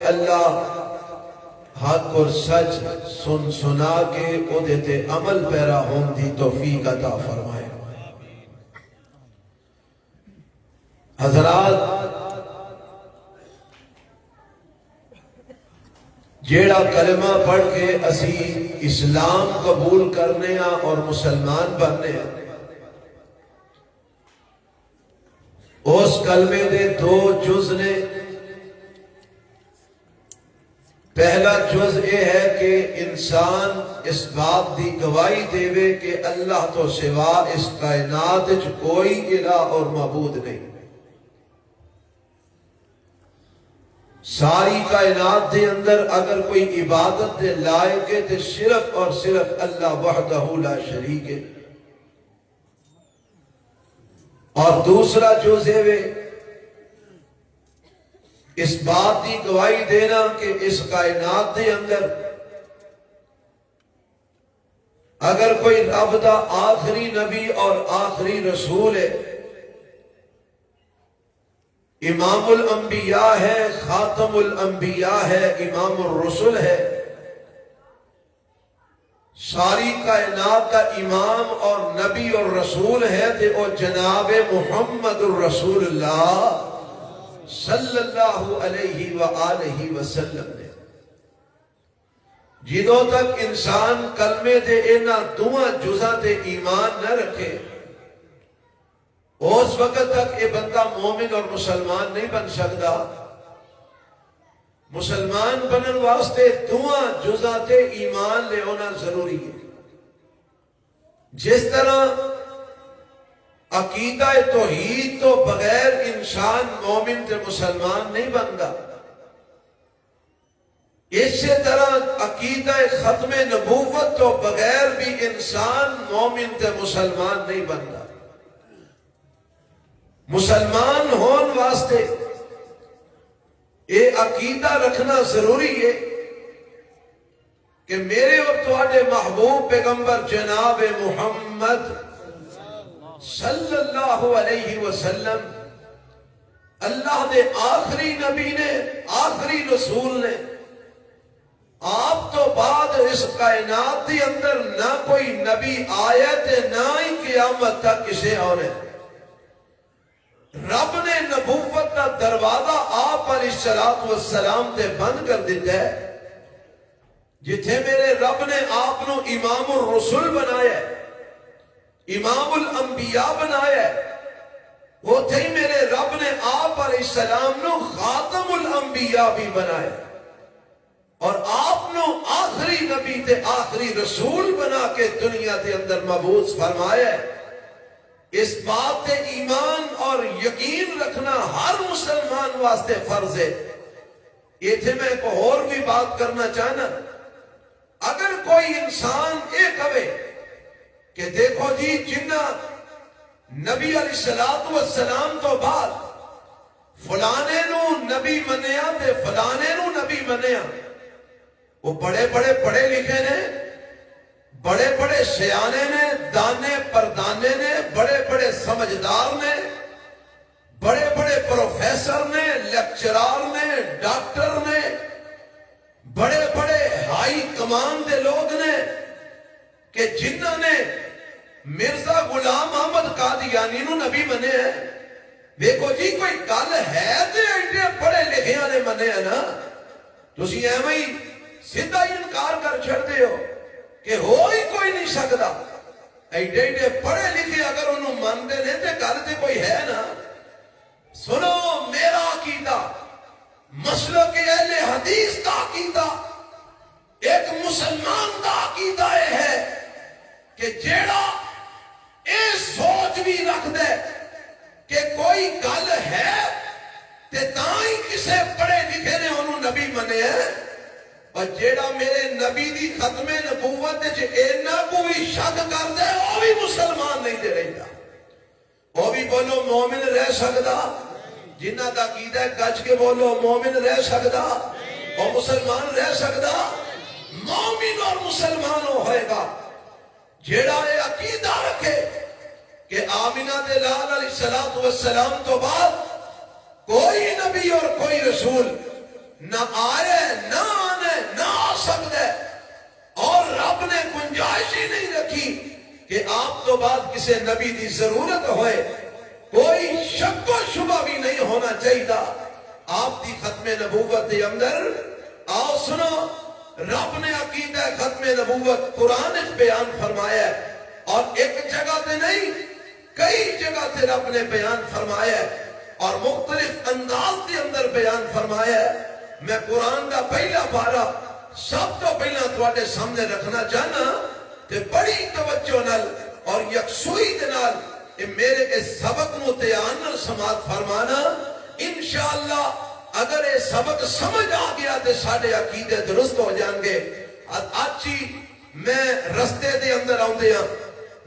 اللہ حق اور سچ سن سنا کے او دیتے عمل پیرا ہون دی توفیق عطا فرمائے۔ حضرات، جیڑا کلمہ پڑھ کے اسی اسلام قبول کرنے اور مسلمان بننے، اس کلمے دے دو جز نے۔ پہلا جز یہ ہے کہ انسان اس بات دی گواہی دے کہ اللہ تو سوا اس کائنات وچ کوئی الہ اور معبود نہیں۔ ساری کائنات دے اندر اگر کوئی عبادت دے لائق ہے تو صرف اور صرف اللہ وحدہ لا شریک ہے۔ اور دوسرا جز ہے اس بات کی گواہی دینا کہ اس کائنات دے اندر اگر کوئی رب دا آخری نبی اور آخری رسول ہے، امام الانبیاء ہے، خاتم الانبیاء ہے، امام الرسل ہے، ساری کائنات کا امام اور نبی اور رسول ہے تے او جناب محمد الرسول اللہ صلی اللہ علیہ وآلہ وسلم نے۔ جدوں تک انسان کلمے دے اینا دعا جزا تے ایمان نہ رکھے، اس وقت تک یہ بندہ مومن اور مسلمان نہیں بن سکتا۔ مسلمان بنن واسطے دعا جزا تے ایمان لے ہونا ضروری ہے۔ جس طرح عقیدہ توحید تو بغیر انسان مومن تے مسلمان نہیں بنتا، اسی طرح عقیدہ ختم نبوت تو بغیر بھی انسان مومن تے مسلمان نہیں بنتا۔ مسلمان ہون واسطے یہ عقیدہ رکھنا ضروری ہے کہ میرے اور تواڈے محبوب پیغمبر جناب محمد صلی اللہ علیہ وسلم اللہ دے آخری نبی نے، آخری رسول نے۔ آپ تو بعد اس کائنات کے اندر نہ کوئی نبی آیا تے نہ ہی قیامت تک کسے اور ہے۔ رب نے نبوت کا دروازہ آپ علیہ السلام تے بند کر دیتا ہے۔ جتھے میرے رب نے آپ نو امام الرسل بنایا ہے، امام الانبیاء بنایا ہے، وہ تھے میرے رب نے آپ علیہ السلام نو خاتم الانبیاء بھی بنایا اور آپ نو آخری نبی تے آخری رسول بنا کے دنیا دے اندر مبعوث فرمایا ہے۔ اس بات تے ایمان اور یقین رکھنا ہر مسلمان واسطے فرض ہے۔ یہ تھے میں ایک اور بھی بات کرنا چاہنا، اگر کوئی انسان یہ کہے کہ دیکھو جی جنہ نبی علیہ السلام تو بعد فلانے نو نبی منیا تے فلانے نو نبی منیا، وہ بڑے بڑے پڑھے لکھے نے، بڑے بڑے سیانے نے، دانے پردانے نے، بڑے بڑے سمجھدار نے، بڑے بڑے پروفیسر نے، لیکچرار نے، ڈاکٹر نے، بڑے بڑے ہائی کمان دے لوگ نے کہ جنہوں نے مرزا غلام احمد قادیانی نو نبی منے ہیں۔ دیکھو جی کوئی گل ہے تے ایڈے پڑھے لکھے نے منے ہیں نا، تسی ایویں ہی سیدھا ہی انکار کر چھڑتے ہو کہ ہو ہی کوئی نہیں سکتا۔ ایڈے ایڈے پڑھے لکھے اگر انہوں مانتے نے تے گل تے کوئی ہے نا۔ سنو میرا عقیدہ، مسلک اہل حدیث کا عقیدہ، ایک مسلمان کا عقیدہ یہ ہے کہ جیڑا اے سوچ بھی رکھ دے کہ کوئی گل ہے تے تاں ہی کسے پڑھے لکھے نے انہوں نبی منے ہیں، اور جیڑا میرے نبی دی ختم نبوت اینا کوئی شک کر دے وہ بھی مسلمان نہیں دے رہتا۔ وہ بھی بولو مومن رہ سکتا، جنہ کا عقیدہ ہے گج کے بولو مومن رہ سکتا اور مسلمان رہ سکتا۔ مومن اور مسلمان ہوئے گا جیڑا یہ عقیدہ رکھے کہ آمینہ دے لال علیہ السلام تو بعد کوئی نبی اور کوئی رسول نہ آئے نہ آنے نہ آ سکتا ہے، اور رب نے گنجائش ہی نہیں رکھی کہ آپ تو بعد کسی نبی دی ضرورت ہوئے، کوئی شک و شبہ بھی نہیں ہونا چاہیے آپ دی ختم نبوت دے اندر۔ آؤ سنو، رب نے عقیدہ ختم نبوت قرآن بیان فرمایا ہے، اور ایک جگہ تے نہیں کئی جگہ تے رب نے بیان فرمایا ہے، اور مختلف انداز کے اندر بیان فرمایا ہے۔ میں قرآن دا پہلا پارہ سب تو پہلا تواڈے سامنے رکھنا چاہنا تے بڑی توجہ نال اور یکسوئی دے نال میرے اس سبق نو دھیان نال سماعت فرمانا۔ انشاءاللہ اگر یہ سبق سمجھ آ گیا تے ساڈے عقیدے درست ہو جان گے۔ آج ہی میں رستے دے اندر آؤندے ہاں،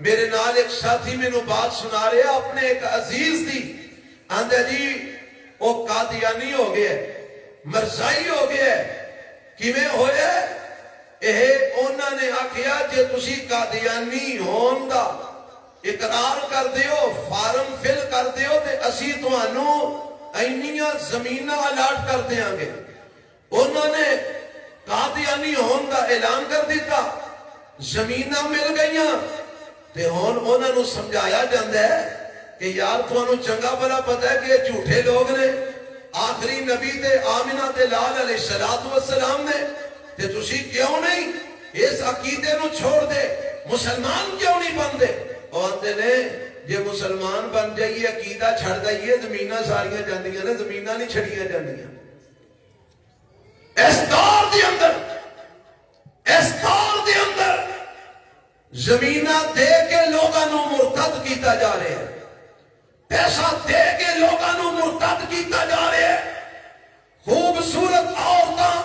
میرے نال ایک ساتھی میں نو بات سنا رہا اپنے ایک عزیز دی، آندھا جی وہ قادیانی ہو گیا، مرزائی ہو گیا، کیویں ہویا؟ انہوں نے آکھیا جے تسی قادیانی ہون دا اقرار کر دیو، فارم فل کر دیو تے اسی تانوں اینیاں زمیناں الاٹ کر دیاں گے۔ انہوں نے قادیانی ہون دا اعلان کر دیتا، زمیناں مل گئیاں، تے ہون انہوں نے سمجھایا جاندہ ہے کہ یار تانوں چنگا بھلا پتہ ہے کہ یہ جھوٹے لوگ نے، آخری نبی تے آمنہ تے لال علیہ السلام نے، تے تسی کیوں نہیں اس عقیدے نو چھوڑ دے، مسلمان کیوں نہیں بن دے؟ وہ آتے نے جے مسلمان بن جائیے عقیدہ چھڑ دائیے زمینہ ساریاں جاندیاں نے، زمینہ نہیں چھڑیاں جاندیاں۔ اس دور دے اندر زمینہ دے کے لوگاں نو مرتد کیتا جا رہے ہیں، پیسہ دے کے لوگاں نو مرتد کیتا جا رہے ہیں، خوبصورت عورتاں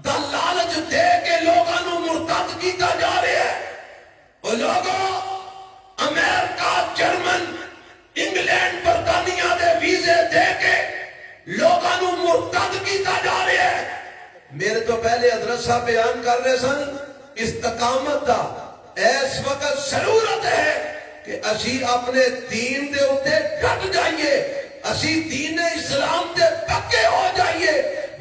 دا لالچ دے کے لوگاں نو مرتد کیتا جا رہے ہیں۔ وہ لوگوں امریکہ، جرمن، انگلینڈ، برطانیہ دے ویزے دے کے لوگاں نو مرتد کیتا جا رہے ہیں۔ میرے تو پہلے حضرت صاحب بیان کر رہے سن استقامت دا، اس وقت ضرورت ہے کہ اسی اپنے دین دے اتے ڈٹ جائیے، اسی دین اسلام دے پکے ہو جائیے۔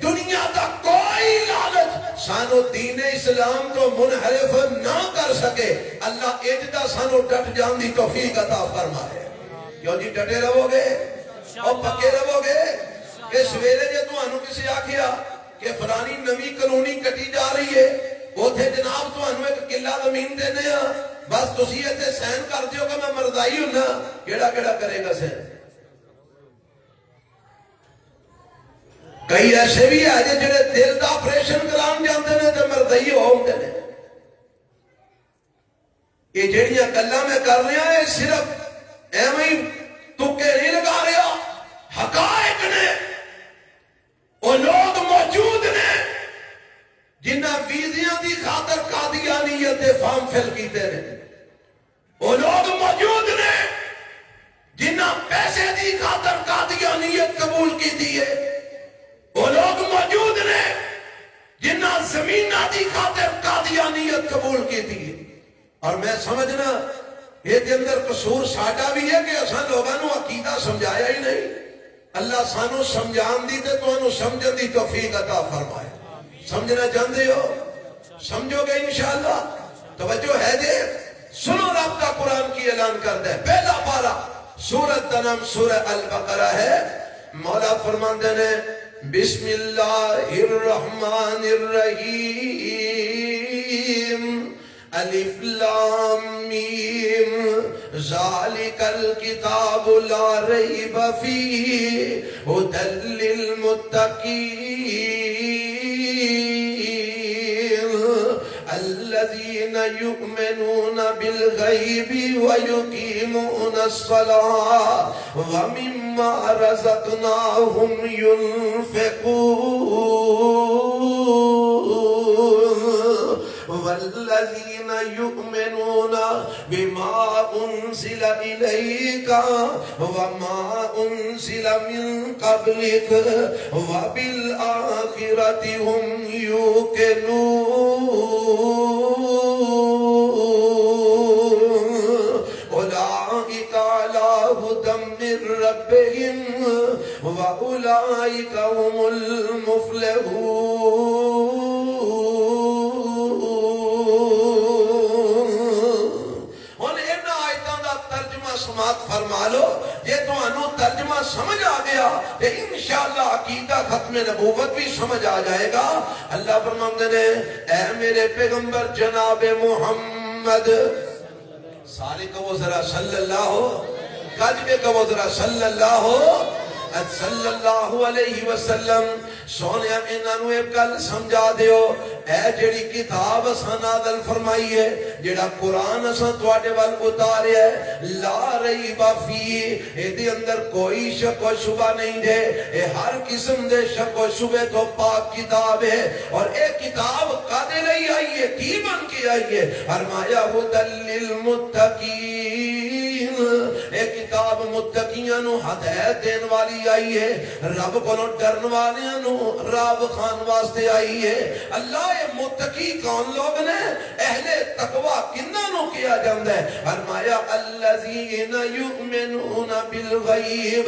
دنیا دا کوئی لالچ سانو دین اسلام تو منحرف نہ کر سکے۔ اللہ اجدہ سانو ڈٹ جان دی توفیق عطا فرمائے۔ کیوں جی ڈٹے رہو گے اور پکے رہو گے کہ سویرے جے تو انہوں کسی آکھیا کہ فلانی نوی کلونی کٹی جا رہی ہے، وہ تھے جناب تو انہوں ایک قلعہ زمین دینے ہیں، بس تسی ایتے سین کر دیو کہ میں مردائی ہوں نا، کیڑا کیڑا کرے گا سین؟ کئی ایسے بھی ہے جڑے دل دا آپریشن کران جاندے نے تے مردائی ہوندے نے۔ یہ جڑیاں گلاں میں کر رہا ہے صرف ایویں تکے نہیں لگا رہا، حقائق نے۔ وہ لوگ موجود نے جنہ ویزیاں دی خاطر قادیانیت دے فارم فل کیتے نے، وہ لوگ موجود نے جنہ پیسے دی خاطر قادیانیت قبول کی دیئے، وہ لوگ موجود نے جنہ زمینہ دی خاطر قادیانیت قبول کی دیئے۔ اور میں سمجھنا یہ دے اندر قصور ساڈا بھی ہے کہ اساں لوگاں نو عقیدہ سمجھایا ہی نہیں۔ اللہ سانو سمجھان دی تے تو انو سمجھن دی توفیق عطا فرمائے۔ سمجھنا چاہتے ہو؟ سمجھو گے انشاءاللہ؟ توجہ ہے جے؟ سنو رب کا قرآن کی اعلان کر دے، پہلا پارہ سورت دا نام سورہ البقرہ ہے۔ مولا فرماندے نے بسم اللہ الرحمن الرحیم، الف لام میم، ذالک الکتاب لا ریب فیہ ھدی للمتقین الذین یؤمنون بالغیب ویقیمون الصلاة ومما رزقناہم ينفقون والذین یؤمنون بما انزل الیک وما انزل من قبلک وبالآخرۃ هم یوقنون اولئک علی ھدی من ربہم وَأُولَئِكَ هُمُ الْمُفْلِحُونَ۔ ہن ان آیتاں دا ترجمہ سماعت فرما لو، جے تانوں ترجمہ سمجھ آ گیا تے انشاءاللہ عقیدہ ختم نبوت بھی سمجھ آ جائے گا۔ اللہ فرماندے نے اے میرے پیغمبر جناب محمد، سارے کہو ذرا صلی اللہ ہو، گج کے کہو ذرا صلی اللہ ہو صلی اللہ علیہ وسلم۔ سونیا انہاں نوں ایک گل سمجھا دیو، اے جڑی کتاب اساں نازل فرمائی ہے، جڑا قرآن اساں تواڈے ول اتاریا ہے، لا ریب فیہ، اے دے اندر کوئی شک و شبہ نہیں ہے، اے ہر قسم دے شک و شبہ تو پاک کتاب ہے۔ اور اے کتاب کدے لئی آئی ہے، کی بن کے آئی ہے؟ فرمایا ھدی للمتقین، اے کتاب متقیاں نو ہدایت دین والی آئی ہے، رب کو ڈرن والیاں نو رب خان واسطے آئی ہے۔ اللہ اے متقی کون لوگ نے؟ اہل تقوی کنہاں نو کیا جاندا ہے؟ فرمایا الذین یؤمنون بالغیب،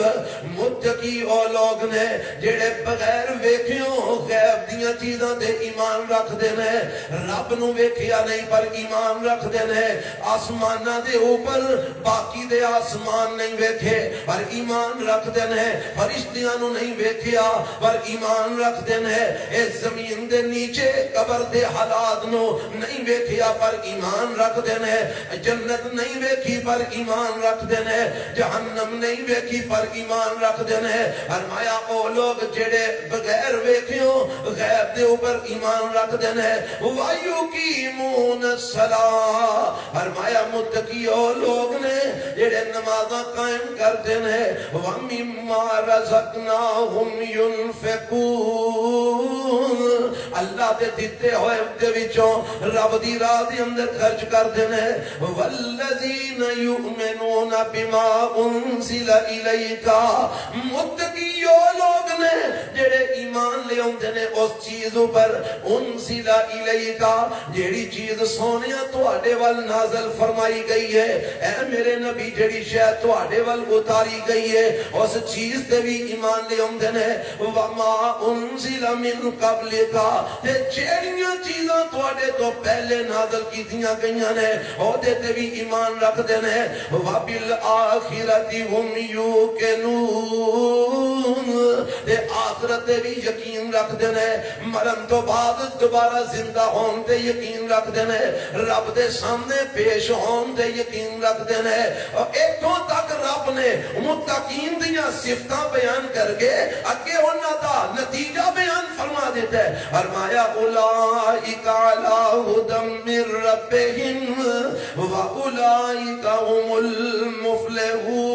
متقی او لوگ نے جڑے بغیر ویکھیوں غیب دیاں چیزاں تے ایمان رکھ دے نے، رب نو ویکھیا نہیں پر ایمان رکھ دے نے، آسماناں دے اوپر باقی دے آسمان نہیں ویکھے پر ایمان رکھ دے نے، فرشتیاں نو نہیں ویکھیا پر ایمان رکھ دے نے، اس زمین دے نیچے قبر دے حالات نو نہیں ویکھیا پر ایمان رکھ دے نے، جنت نہیں ویکھی پر ایمان رکھ دے نے، جہنم نہیں ویکھی پر ایمان رکھ دے نے۔ فرمایا او لوگ جڑے بغیر ویکھیوں غیب دے اوپر ایمان رکھ دے نے، وَيُقِيمُونَ الصَّلَاةَ، فرمایا متقی او لوگ نے جڑے نمازاں قائم کرتے ہیں، وَمِمَّا رَزَقْنَاهُمْ يُنْفِقُونَ، اللہ دے دیتے ہوئے دے وچوں رب دی راہ دے اندر خرچ کرتے ہیں۔ وَالَّذِينَ يُؤْمِنُونَ بِمَا أُنزِلَ إِلَيْكَ، متقی او لوگ نے جڑے ایمان لے ہوندے نے اس چیز پر، انزل الیک، جیڑی چیز سونیا تواڈے ول نازل فرمائی گئی ہے، اے میرے نبی جیڑی شے تواڈے ول اتاری گئی ہے اس چیز تے بھی ایمان لے ہوندے نے۔ وما انزل من قبلک، تے جیڑیاں چیزاں تواڈے تو پہلے نازل کیتیاں گئیاں نے او دے تے بھی ایمان رکھدے نے۔ وبالآخرۃ ہم یوقنون، تے آخرت بھی یقین رکھ دینے، مرن تو بعد دوبارہ زندہ ہون تے یقین رکھ دینے، رب دے سامنے پیش ہون تے یقین رکھ دینے۔ اور ایتھوں تک رب نے متقین دیاں صفتاں بیان کر کے اگے انہاں دا نتیجہ بیان فرما دیتا ہے۔ فرمایا اولئک علی ھدی من ربہم واولئک هم المفلحون،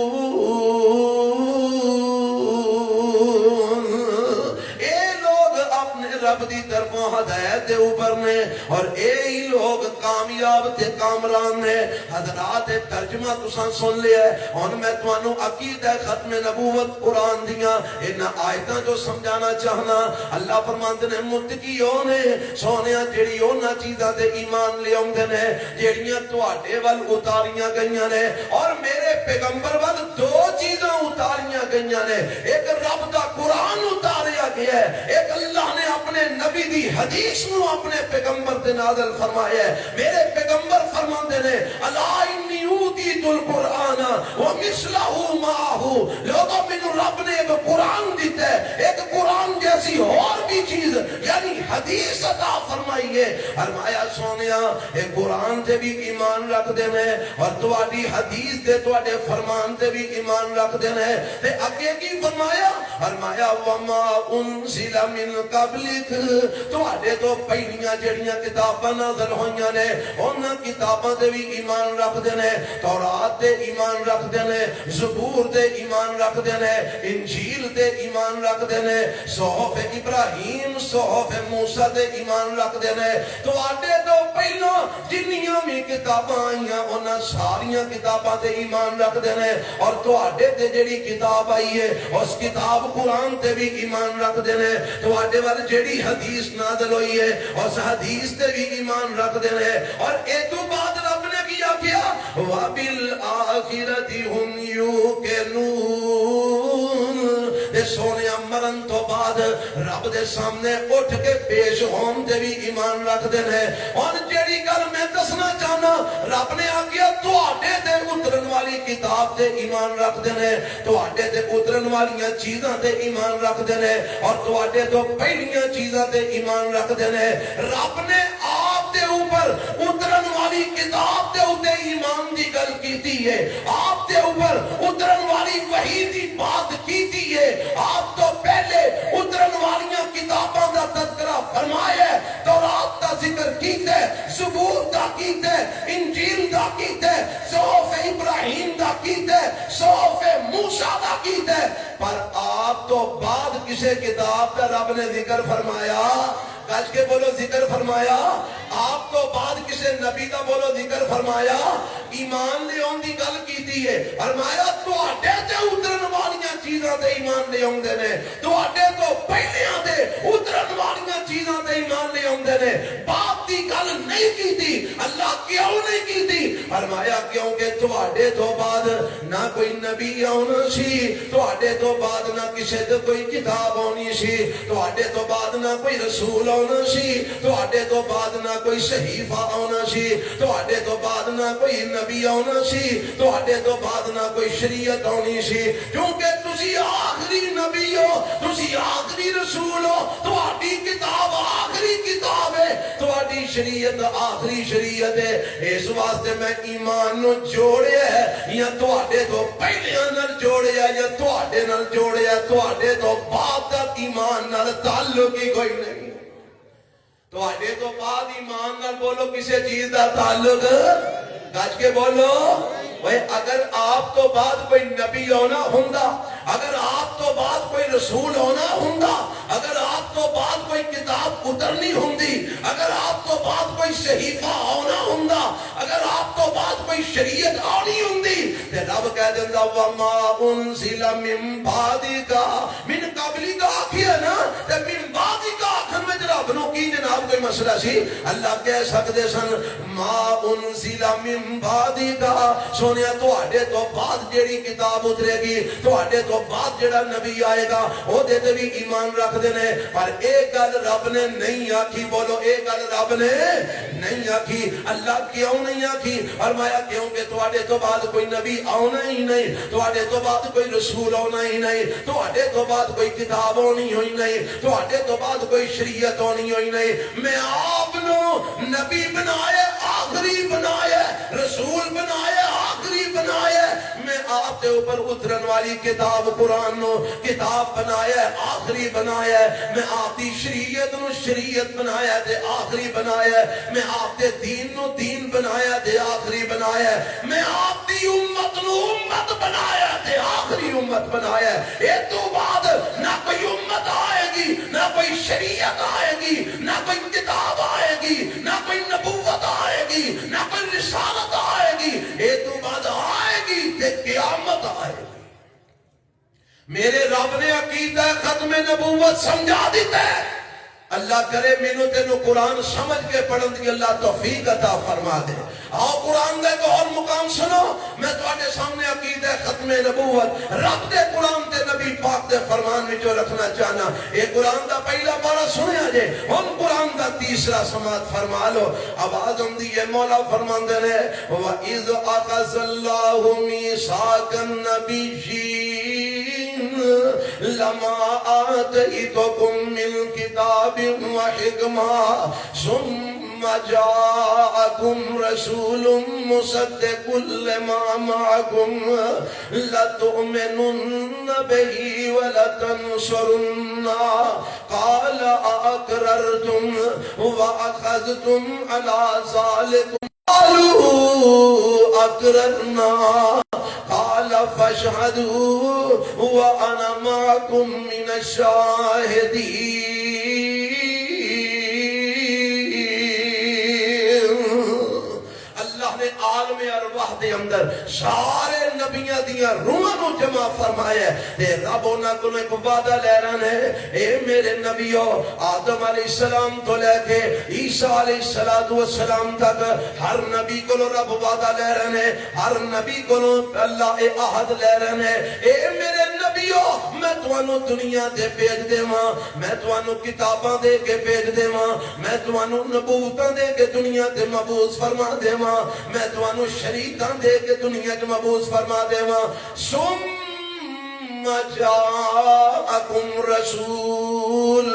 رب دی طرفوں ہدایت دے اوپر نے اور اے ہی لوگ کامیاب تے کامران نے۔ حضرات ترجمہ تساں سن لیا ہے، اور میں توانوں عقیدہ ختم نبوت قرآن دیاں ان آیتاں جو سمجھانا چاہنا۔ اللہ فرماندے نے متقیوں نے سونیاں جڑی انہاں چیزاں تے ایمان لے اوندے نے جڑیاں تواڈے ول اتاریاں گئیاں نے، اور میرے پیغمبر ول دو چیزاں اتاریاں گئیاں نے، ایک رب دا قرآن اتاریا گیا ہے، ایک اللہ نے اپنے نبی دی حدیث نو اپنے پیغمبر تے نازل فرمایا ہے۔ میرے پیغمبر فرماندے نے الا انی اوتیت القرآن ومثلہ معہ، لوگوں مینوں رب نے ایک قرآن دیتا ہے، ایک قرآن جیسی اور بھی چیز یعنی حدیث عطا فرمائی ہے۔ فرمایا سونیا اے قرآن تے بھی ایمان رکھ دینے اور تواڈی حدیث تے تواڈے فرمان تے بھی ایمان رکھ دینے۔ تے اگے کی فرمایا؟ فرمایا وما انزل من قبلک، تواڈے تو پہلیاں جڑیاں کتاباں نازل ہوئیاں نے انہاں کتاباں تے بھی ایمان رکھ دینے، تورات تے ایمان رکھ دینے، زبور تے ایمان رکھ دینے، انجیل تے ایمان رکھ دینے، صحف ابراہیم صحف موسیٰ تے ایمان رکھ دینے۔ تواڈے تو پہلوں جنیاں بھی کتاباں آئیاں انہاں ساریاں کتاباں تے ایمان رکھ دینے، اور تواڈے تے جڑی کتاب آئی ہے اس کتاب قرآن تے بھی ایمان رکھ دینے۔ تواڈے وال جڑی حدیث نازل ہوئی ہے اس حدیث تے بھی ایمان رکھ دینے۔ اور اے تو بعد رب نے کیا کیا؟ وَبِالْآخِرَةِ هُمْ يُوقِنُونَ، سونے کرن تو بعد رب دے سامنے اٹھ کے پیش ہون تے بھی ایمان رکھ دینے. اور جیڑی گل میں دسنا چاہنا رب نے آگیا تواڈے تے اترن والی کتاب تے ایمان رکھ دینے, تواڈے تے اترن والیاں چیزاں تے ایمان رکھ دینے, اور تواڈے تو پہلیاں چیزاں تے ایمان رکھ دینے. رب نے آپ دے اوپر اترن والی کتاب دے اوتے ایمان دی گل کیتی ہے, آپ دے اوپر اترن والی وحی دی بات کیتی ہے, آپ تو پہلے اترن والیاں کتاباں دا تذکرہ فرمایا ہے, تورات دا ذکر کیتا ہے, زبور دا کیتا ہے, انجیل دا کیتا ہے, صحف ابراہیم دا کیتا ہے, صحف موسیٰ دا کیتا ہے, پر آپ تو بعد کسے کتاب دا رب نے ذکر فرمایا, گج کے بولو ذکر فرمایا, آپ تو بعد کسے نبی دا بولو ذکر فرمایا, ایمان لے آن دی گل کیتی ہے, فرمایا تو آٹے تے اترن والیاں چیزاں تے ایمان لے آن دینے, تو آٹے تو پہلیاں تے اترن والیاں چیزاں تے ایمان لے آن دینے. باپ دی گل نہیں کیتی, اللہ کیوں نہیں کیتی, فرمایا کیونکہ تو آٹے تو بعد نہ کوئی نبی آنا سی, تو آٹے تو بعد نہ کسے تے کوئی کتاب آنی سی, تو آٹے تو بعد نہ کوئی رسول آنا سی, تو آٹے تو بعد نہ کوئی صحیفہ آنا سی, تو آٹے تو بعد نہ کوئی نبی آنا سی, تو آٹے تو بعد نہ کوئی شریعت آنی سی, کیونکہ تسی آخری نبی ہو, تسی آخری رسول ہو, تو آٹی کتاب آخری کتاب ہے, تو آٹی شریعت آخری شریعت ہے. اس واسطے میں ایمان نو جوڑے ہے, یا تو آٹے تو پہلے نال جوڑے ہے, یا تو آٹے نال جوڑے ہے, تو آٹے تو باپ تک ایمان نال تعلق ہی کوئی نہیں. تو آٹے تو بعد ایمان نال بولو کسے چیز دا تعلق, گج کے بولو. وہ اگر آپ تو بعد کوئی نبی ہونا ہوندا, اگر آپ تو بعد کوئی رسول ہونا ہوندا, اگر آپ تو بعد کوئی کتاب اترنی ہوندی, اگر آپ تو بعد کوئی صحیفہ ہونا ہوندا, اگر آپ تو بعد کوئی شریعت آنی ہوندی, تے رب کہہ دیندہ وَمَا أُنزِلَ مِن بَعْدِكَ من قبلی کا آکھیا نا, تے من بعدی کا آکھن میں رب نو کی جناب کوئی مسئلہ سی, اللہ کہہ سکتے سن مَا أُنزِلَ مِن بَعْدِكَ, سونیا تو آڈے تو بعد جیڑی کتاب اترے گی, تو آڈے تو بعد جیڑا نبی آئے گا, وہ دیتے بھی ایمان رکھ دینے. پر ایک گل رب نے نہیں آکھی, بولو ایک گل رب نے نہیں آکھی. اللہ کیوں نہیں آکھی, فرمایا کیونکہ تو آڈے تو بعد کوئی نبی آنا ہی نہیں, تو آڈے تو بعد کوئی رسول آنا ہی نہیں, تو آڈے تو بعد کوئی کتاب ہونی ہوئی نہیں, تو آڈے تو بعد کوئی شریعت ہونی ہوئی نہیں. میں آپ نو نبی بنائے, آخری بنائے, رسول بنائے, آخری بنایا, میں آپ کے اوپر اترن والی کتاب قرآن نو کتاب بنایا, آخری بنایا, میں آپ دی شریعت نو شریعت بنایا تے آخری بنایا, میں آپ دے دین نو دین بنایا تے آخری بنایا, میں آپ دی امت نو امت بنایا تے آخری امت بنایا. اے تو بعد نہ کوئی امت آئے گی, نہ کوئی شریعت آئے گی, نہ کوئی کتاب آئے گی, نہ کوئی نبوت آئے گی, نہ کوئی رسالت آئے گی. اے تو بعد آئے گی تے قیامت آئے گی. میرے رب نے عقیدہ ختم نبوت سمجھا دیتا ہے. اللہ کرے مینوں تینوں قرآن سمجھ کے پڑھن دی اللہ توفیق عطا فرما دے. آؤ قرآن دے کو اور مقام سنو. میں تواڈے سامنے عقیدہ ختم نبوت رب دے قرآن تے نبی پاک دے فرمان وچوں رکھنا چاہنا. اے قرآن دا پہلا پارا سنیا جے, ہن قرآن دا تیسرا سماعت فرما لو. آواز ہوندی ہے, مولا فرماندے نے وَإِذْ أَخَذَ اللَّهُ مِيثَاقَ النَّبِيِّينَ لَمَا آتَيْتُكُم مِّن كِتَابٍ وَحِكْمَةٍ ثُمَّ جَاءَكُمْ رَسُولٌ مُصَدِّقٌ لِّمَا مَعَكُمْ لَتُؤْمِنُنَّ بِهِ وَلَتَنصُرُنَّهُ قَالَ أَأَقْرَرْتُمْ وَأَخَذْتُمْ عَلَىٰ ذَٰلِكُمْ قَالُوا أَقْرَرْنَا قال فاشهدوا وانا معكم من الشاهدين. اللہ نے عالم ارواح دے اندر سارے نبیاں دیاں روحاں نو جمع فرمایا تے رب انہاں کولوں ایک وعدہ لے رہا ہے اے میرے نبیو آدم علیہ السلام تو لے کے عیسیٰ علیہ السلام تک ہر نبی کولوں رب وعدہ لے رہے ہیں ہر نبی کولوں اللہ عہد لے رہے ہیں اے میرے نبیو میں تانوں دنیا تے بھیج دیواں میں تانوں کتاباں دے کے بھیج دیواں میں تانوں نبوتاں دے کے دنیا تے مبعوث فرما دیواں میں تانوں شریعتاں دے کے دنیا تے مبعوث فرما دیواں ثم جاءکم رسول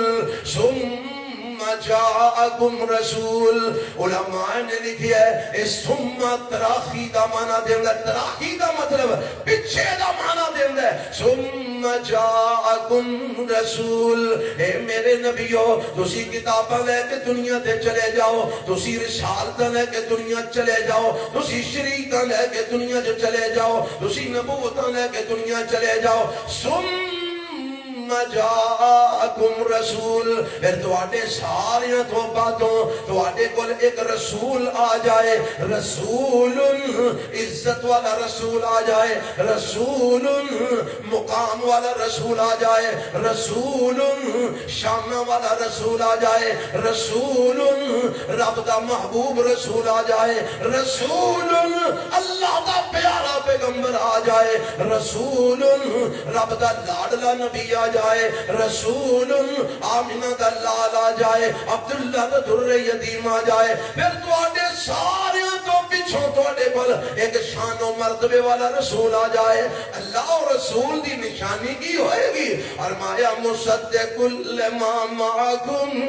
جاءکم رسول علماء نے لکھیا ہے اس ثم تراخی دا معنی دیندا ہے تراخی دا مطلب پیچھے دا معنی دیندا ہے ثم جاءکم رسول اے میرے نبیو تسی کتاباں لے کے دنیا تے چلے جاؤ تسی رسالتاں لے کے دنیا چلے جاؤ تسی شریعتاں لے کے دنیا چلے جاؤ تسی نبوتاں لے کے دنیا چلے جاؤ جاءکم رسول پھر تواڈے ساریاں تو بعدوں تواڈے کول ایک رسول آ جائے رسول عزت والا رسول آ جائے رسول مقام والا رسول آ جائے رسول شان والا رسول آ جائے رسول رب دا محبوب رسول آ جائے رسول اللہ دا پیارا پیغمبر آ جائے رسول رب دا لاڈلا نبی آ جائے رسول آمینہ دا لال آ جائے عبداللہ دا در یتیم آ جائے پھر تواڈے سارے تو پچھوں تواڈے کول ایک شان و مرتبے والا رسول آ جائے اللہ اور رسول دی نشانی کی ہوئے گی فرمایا مصدق لما معکم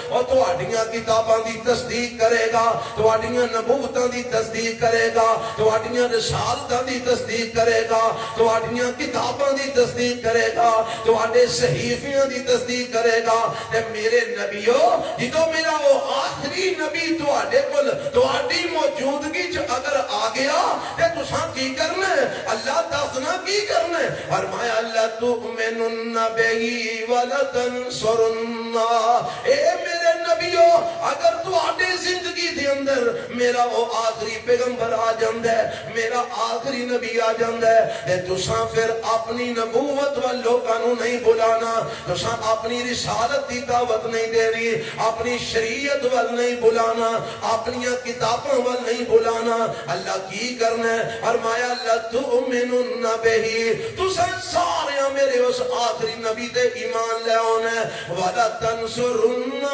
اور تواڈیاں کتاباں دی تصدیق کرے گا تواڈیاں نبوتاں دی تصدیق کرے گا تواڈیاں رسالتاں دی تصدیق کرے گا تواڈیاں کتاباں دی تصدیق کرے گا تواڈے صحیفیاں دی تصدیق کرے گا تے میرے نبیو جدوں میرا وہ آخری نبی تواڈے کول تواڈی موجودگی چ اگر آ گیا تے تساں کی کرنا ہے اللہ دسنا کی کرنا ہے فرمایا اللہ تؤمنن بہی ولتنصرن اے میرے نبیو اگر تواڈی زندگی دے اندر میرا وہ آخری پیغمبر آ جاندا ہے میرا آخری نبی آ جاندا ہے تے تساں پھر اپنی نبوت وال لوکاں نوں نہیں بلانا تساں اپنی رسالت دی دعوت نہیں دینی اپنی شریعت وال نہیں بلانا اپنی کتاباں وال نہیں بلانا اللہ کی کرنا ہے فرمایا اللہ تؤمنون بہی تساں سارے میرے اس آخری نبی تے ایمان لے آنا ولا تنصرن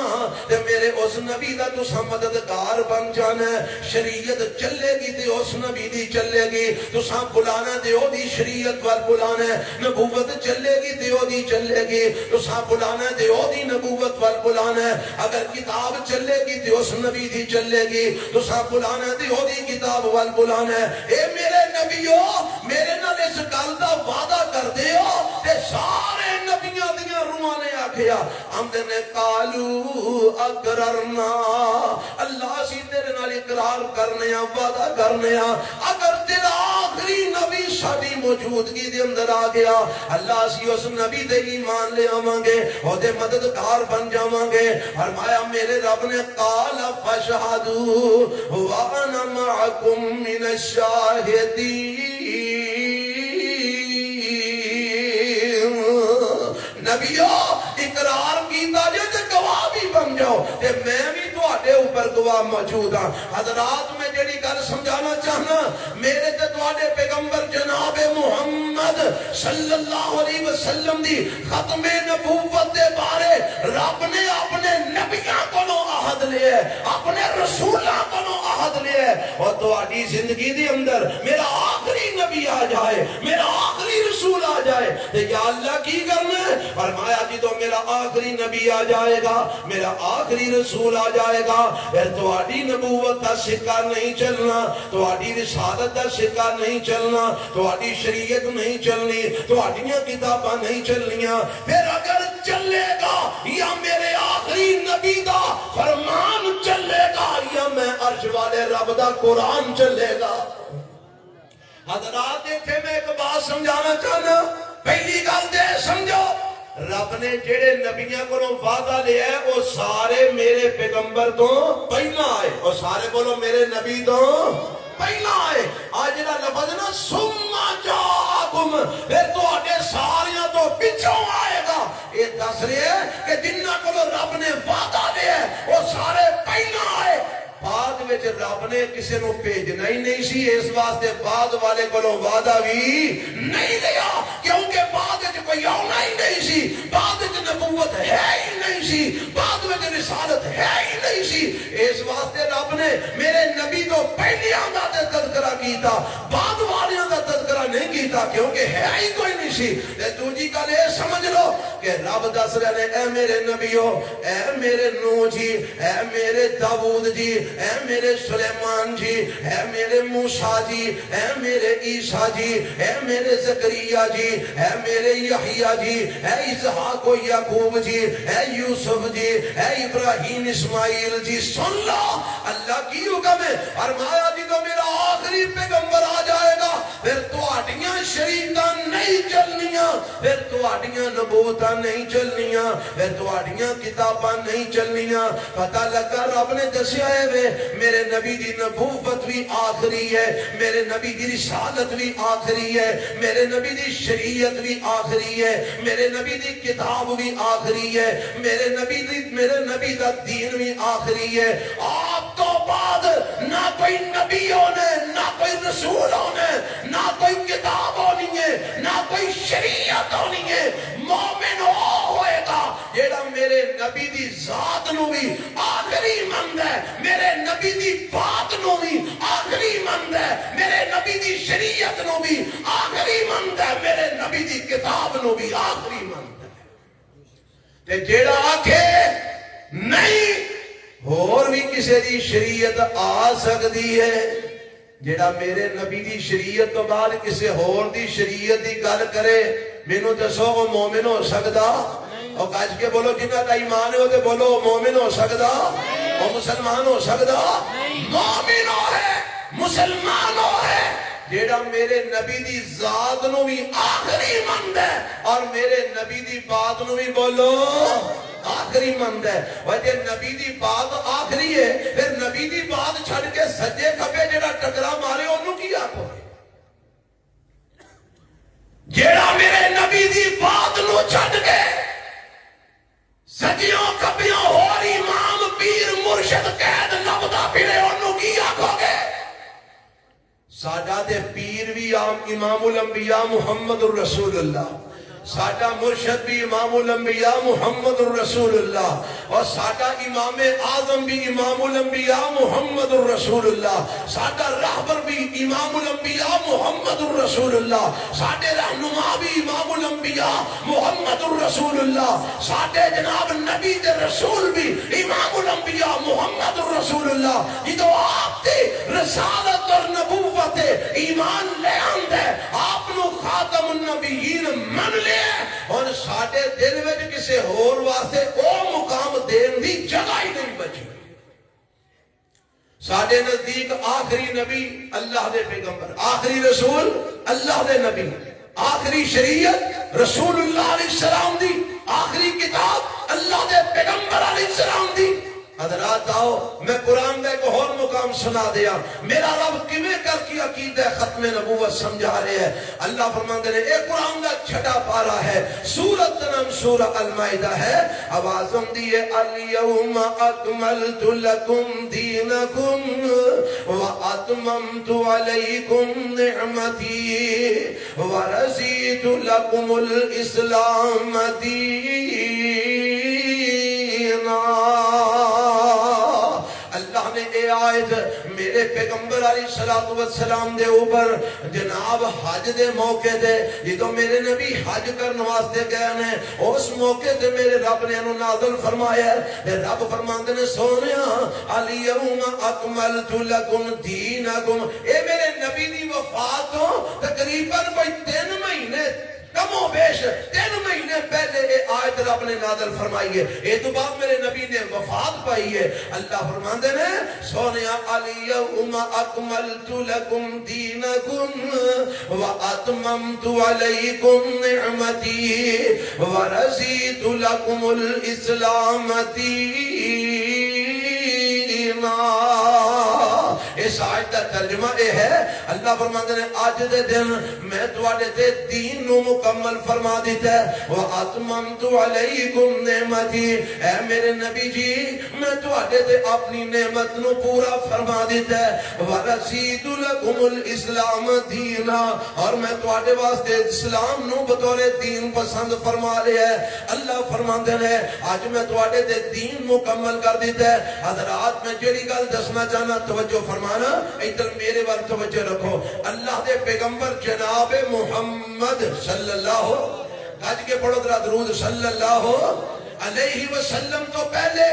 تے میرے اس نبی دا تساں مددگار بن جانا شریعت چلے گی تے اس نبی دی چلے گی تساں بلانا تے او دی شریعت وال بلانا نبوت چلے گی تے او دی چلے گی تساں بلانا تے او دی نبوت وال بلانا اگر کتاب چلے گی تے اس نبی دی چلے گی تساں بلانا تے او دی کتاب وال بلانا اے میرے نبیو میرے نال اس گل دا وعدہ کر دیو تے سارے نبیاں دیاں روحاں نے آکھیا ہم نے قالو اقررنا اللہ اسی تیرے نال اقرار کرنے وعدہ کرنے اگر تیرا آخری نبی ساری موجودگی دے اندر آ گیا اللہ اسی اس نبی دے ایمان لے آواں گے او دے مددگار بن جاواں گے فرمایا میرے رب نے قال فاشهدوا وانا معكم من الشاهدين نبیو اقرار کیتا جے تے گواہ بھی بن جاؤ تے میں بھی تواڈے اوپر گواہ موجود ہاں حضرات میں جڑی گل سمجھانا چاہنا میرے تے تواڈے پیغمبر جناب محمد صلی اللہ علیہ وسلم دی ختم نبوت دے بارے رب نے اپنے نبیاں کولوں عہد لیا اپنے رسولاں کولوں عہد لیا اور تواڈی زندگی دے اندر میرا آخری نبی آ جائے میرا آخری رسول آ جائے تے یا اللہ کی کرنا ہے فرمایا جدو میرا آخری نبی آ جائے گا میرا آخری رسول آ جائے گا پھر تواڈی نبوت دا سکہ نہیں چلنا تواڈی رسالت دا سکہ نہیں چلنا تواڈی شریعت نہیں چلنی تواڈیاں کتاباں نہیں چلنیاں پھر اگر چلے گا یا میرے آخری نبی دا فرمان چلے گا یا میں عرش والے رب دا قرآن چلے گا حضرات ایتھے میں ایک بات سمجھانا چاہنا پہلی گل تے سمجھو رب نے جڑے نبیاں کو وعدہ لیا ہے وہ سارے میرے پیغمبر تو پہلا آئے اور سارے بولو میرے نبی تو پہلا آئے آج جڑا لفظ نا ثم بعدکم پھر تواڈے ساریاں تو پچھوں آئے گا. یہ دس رہے ہیں کہ جنہاں کو رب نے وعدہ دیا وہ سارے پہلا آئے. بعد میں رب نے کسی نو بھیجنا ہی نہیں سی, اس واسطے بعد والے کو وعدہ بھی نہیں دیا, کیونکہ بعد میں کوئی آنا ہی نہیں سی, بعد میں نبوت ہے ہی نہیں سی, بعد میں رسالت ہے ہی نہیں سی. اس واسطے رب نے میرے نبی تو پہلیاں دا تذکرہ کیتا, بعد والیاں دا تذکرہ نہیں کیتا, کیونکہ ہے ہی کوئی نہیں سی. دوجی گل یہ سمجھ لو کہ رب دس رہے ہیں اے میرے نبیو, اے میرے نوح جی, اے میرے داؤد جی, اے میرے سلیمان جی, اے میرے موسیٰ جی, اے میرے عیسیٰ جی, اے میرے زکریا جی, اے میرے یحییٰ جی, اے اسحاق و یعقوب جی, اے یوسف جی, اے ابراہیم اسماعیل جی, سن لو اللہ کی حکم ہے. فرمایا جی تو میرا آخری پیغمبر آ جائے گا پھر تواڈیاں شریعتاں نہیں چلنیاں, پھر تواڈیاں نبوتاں نہیں چلنیاں, پھر تواڈیاں کتاباں نہیں چلنیاں. پتہ لگا رب نے دسیا ہے میرے نبی دی نبوت بھی آخری ہے, میرے نبی دی رسالت بھی آخری ہے, میرے نبی دی شریعت بھی آخری ہے, میرے نبی دی کتاب بھی آخری ہے, میرے نبی دا دین بھی آخری ہے. آپ تو بعد نہ کوئی نبی ہونے, نہ کوئی رسول ہونے, نہ کوئی کتاب ہونی ہے, نہ کوئی شریعت ہونی ہے. مومن ہوئے گا جیڑا میرے نبی دی ذات نو بھی آخری مند ہے, میرے نبی دی بات نو بھی آخری مند ہے, میرے نبی دی شریعت نو بھی آخری مند ہے, میرے نبی دی کتاب نو بھی آخری مند ہے. تے جیڑا آکھے نہیں اور بھی کسی دی شریعت آ سکتی ہے, جیڑا میرے نبی دی شریعت تو بعد کسی اور دی شریعت دی گل کرے, مینوں دسو وہ مومن ہو سکدا؟ اور کج کے بولو جنہاں دا ایمان ہے وہ تے بولو مومن ہو سکدا, وہ مسلمان ہو سکدا؟ مومن ہو ہے, مسلمان ہو ہے جیڑا میرے نبی دی ذات نو بھی آخری مند ہے اور میرے نبی دی بات نو بھی بولو آخری مند ہے. وجہ نبی دی بات آخری ہے, پھر نبی دی بات چھڑ کے سجے کھبے جیڑا ٹکرا مارے انہوں کی آکھو گے؟ جیڑا میرے نبی دی بات نو چھڑ کے سجیوں کھبیوں اور امام پیر مرشد قید لبدا پھرے انہوں کی آکھو گے؟ ساڈا تے پیر بھی امام الانبیاء محمد الرسول اللہ, ساڈا مرشد بھی امام الانبیاء محمد الرسول اللہ, اور ساڈا امام اعظم بھی امام الانبیاء محمد الرسول اللہ, ساڈا رہبر بھی امام الانبیاء محمد الرسول اللہ, ساڈے رہنما بھی امام الانبیاء محمد الرسول اللہ, ساڈے جناب نبی دے رسول بھی امام الانبیاء محمد الرسول اللہ. جدو آپ تے رسالت اور نبوت ایمان لے آندے, آپ نو خاتم النبیین من لے, اور ساڑھے دل میں کسے اور واسطے او مقام دین دی جگہ ہی نہیں بچی. ساڑھے نزدیک آخری نبی اللہ دے پیغمبر, آخری رسول اللہ دے نبی, آخری شریعت رسول اللہ علیہ السلام دی, آخری کتاب اللہ دے پیغمبر علیہ السلام دی. حضرات آؤ میں قرآن کا ایک اور مقام سنا دیا, میرا رب کیویں کر کی عقیدہ ختم نبوت سمجھا رہے ہیں. اللہ فرماندے نے ایک قرآن کا چھٹا پارا ہے, سورۃ نم سورہ المائدہ ہے, آوازم دیئے الیوم اکملت لکم دینکم واتممت علیکم نعمتی ورزیت لکم الاسلام دینا. اللہ نے اے آیت میرے پیغمبر علیہ السلام دے اوپر جناب حج دے موقع دے, جدو میرے نبی حج کرنے واسطے گئے نے, اس موقع دے میرے رب نے انہوں نازل فرمایا. رب فرماندے نے سونیا الیوم اکملت لکم دینکم, اے میرے نبی دی وفات تو تقریباً کوئی 3 مہینے کم و بیش 3 مہینے پہلے یہ آیت رب نے نازل فرمائی ہے. اے تو بعد میرے نبی نے وفات پائی ہے. اللہ فرماندے نے سونیا الیوم اکملت لکم دینکم واتممت علیکم نعمتی ورزیت لکم الاسلام دینا. اس آیت دا ترجمہ اے ہے اللہ فرماندے نے اج دے دن میں تواڈے تے دین نو مکمل فرما دیتا ہے وَأَتْمَمْتُ عَلَيْكُمْ نِعْمَتِي اے میرے نبی جی میں تواڈے تے اپنی نعمت نو پورا فرما دیتا ہے وَرَسِيدُ لَكُمُ الْإِسْلَامَ دِينًا اور میں تواڈے واسطے اسلام نو بطور دین پسند فرما لیا ہے اللہ فرماندے نے آج میں تواڈے تے دین مکمل کر دیتا ہے حضرات میں جڑی گل دسنا چاہنا توجہ فرمانا ادھر میرے وال توجہ رکھو اللہ دے پیغمبر جناب محمد صلی اللہ گج کے پڑھو ذرا درود صلی اللہ علیہ وسلم تو پہلے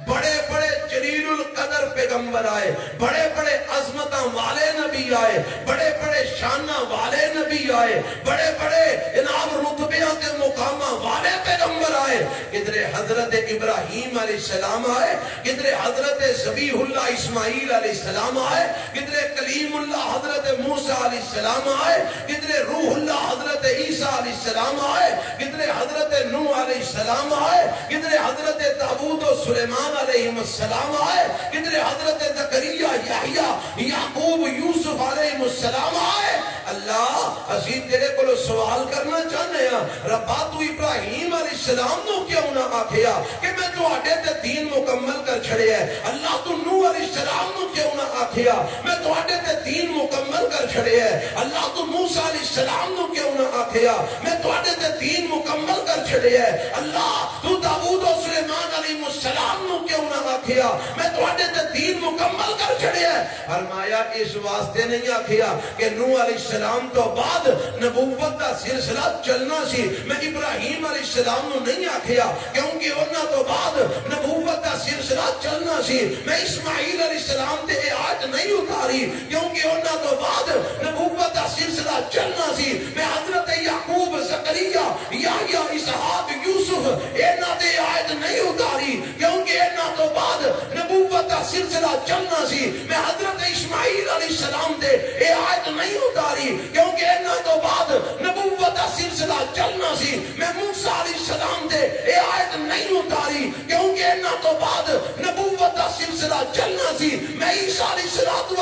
بڑے بڑے جلیل القدر پیغمبر آئے بڑے بڑے عظمتاں والے نبی آئے بڑے بڑے شانہ والے نبی آئے بڑے بڑے انعام رتبیاں کے مقامہ والے پیغمبر آئے کدھر حضرت ابراہیم علیہ السلام آئے کدھر حضرت ذبیح اللہ اسماعیل علیہ السلام آئے کدھر کلیم اللہ حضرت موسیٰ علیہ السلام آئے کدھر روح اللہ حضرت عیسیٰ علیہ السلام آئے کدھر حضرت نوح علیہ السلام آئے کدھر حضرت داؤد و سلیمان علیہ السلام آئے کدھر حضرت زکریا یحییٰ یعقوب یوسف علیہ السلام آئے اللہ اسی تیرے کو سوال کرنا چاہنے ہیں ربا تو ابراہیم علیہ السلام نو کیوں نہ آکھیا کہ میں تو آٹے تے دین مکمل کر چھڑے ہے اللہ تو نوح علیہ السلام نو کیوں نہ آکھیا میں تو آٹے تے دین مکمل کر چھڑے ہے اللہ تو موسیٰ علیہ السلام نو کیوں نہ آکھیا میں تو آٹے تے دین مکمل کر چھڑے ہے اللہ تو داؤد و سلیمان علیہ السلام نو کیوں نہ آکھیا میں تو آٹے تے دین مکمل کر چھڑے ہے فرمایا اس واسطے نہیں آکھیا کہ نوح علیہ السلام تو بعد نبوت دا سلسلہ چلنا سی میں ابراہیم علیہ السلام نو نہیں آکھیا کیونکہ انہاں تو بعد نبوت دا سلسلہ چلنا سی میں اسماعیل علیہ السلام تے آیت نہیں اتاری کیونکہ انہاں تو بعد نبوت دا سلسلہ چلنا سی میں حضرت یعقوب زکریا یحییٰ اسحاق یوسف انہاں تے آیت نہیں اتاری کیونکہ انہاں تو بعد نبوت دا سلسلہ چلنا سی میں حضرت اسماعیل علیہ السلام تے آیت نہیں اتاری کیونکہ انہاں تو بعد نبوت دا سلسلہ چلنا سی میں موسیٰ علیہ السلام دے آیت نہیں اتاری کیونکہ انہاں تو بعد نبوت دا سلسلہ چلنا سی میں عیسیٰ علیہ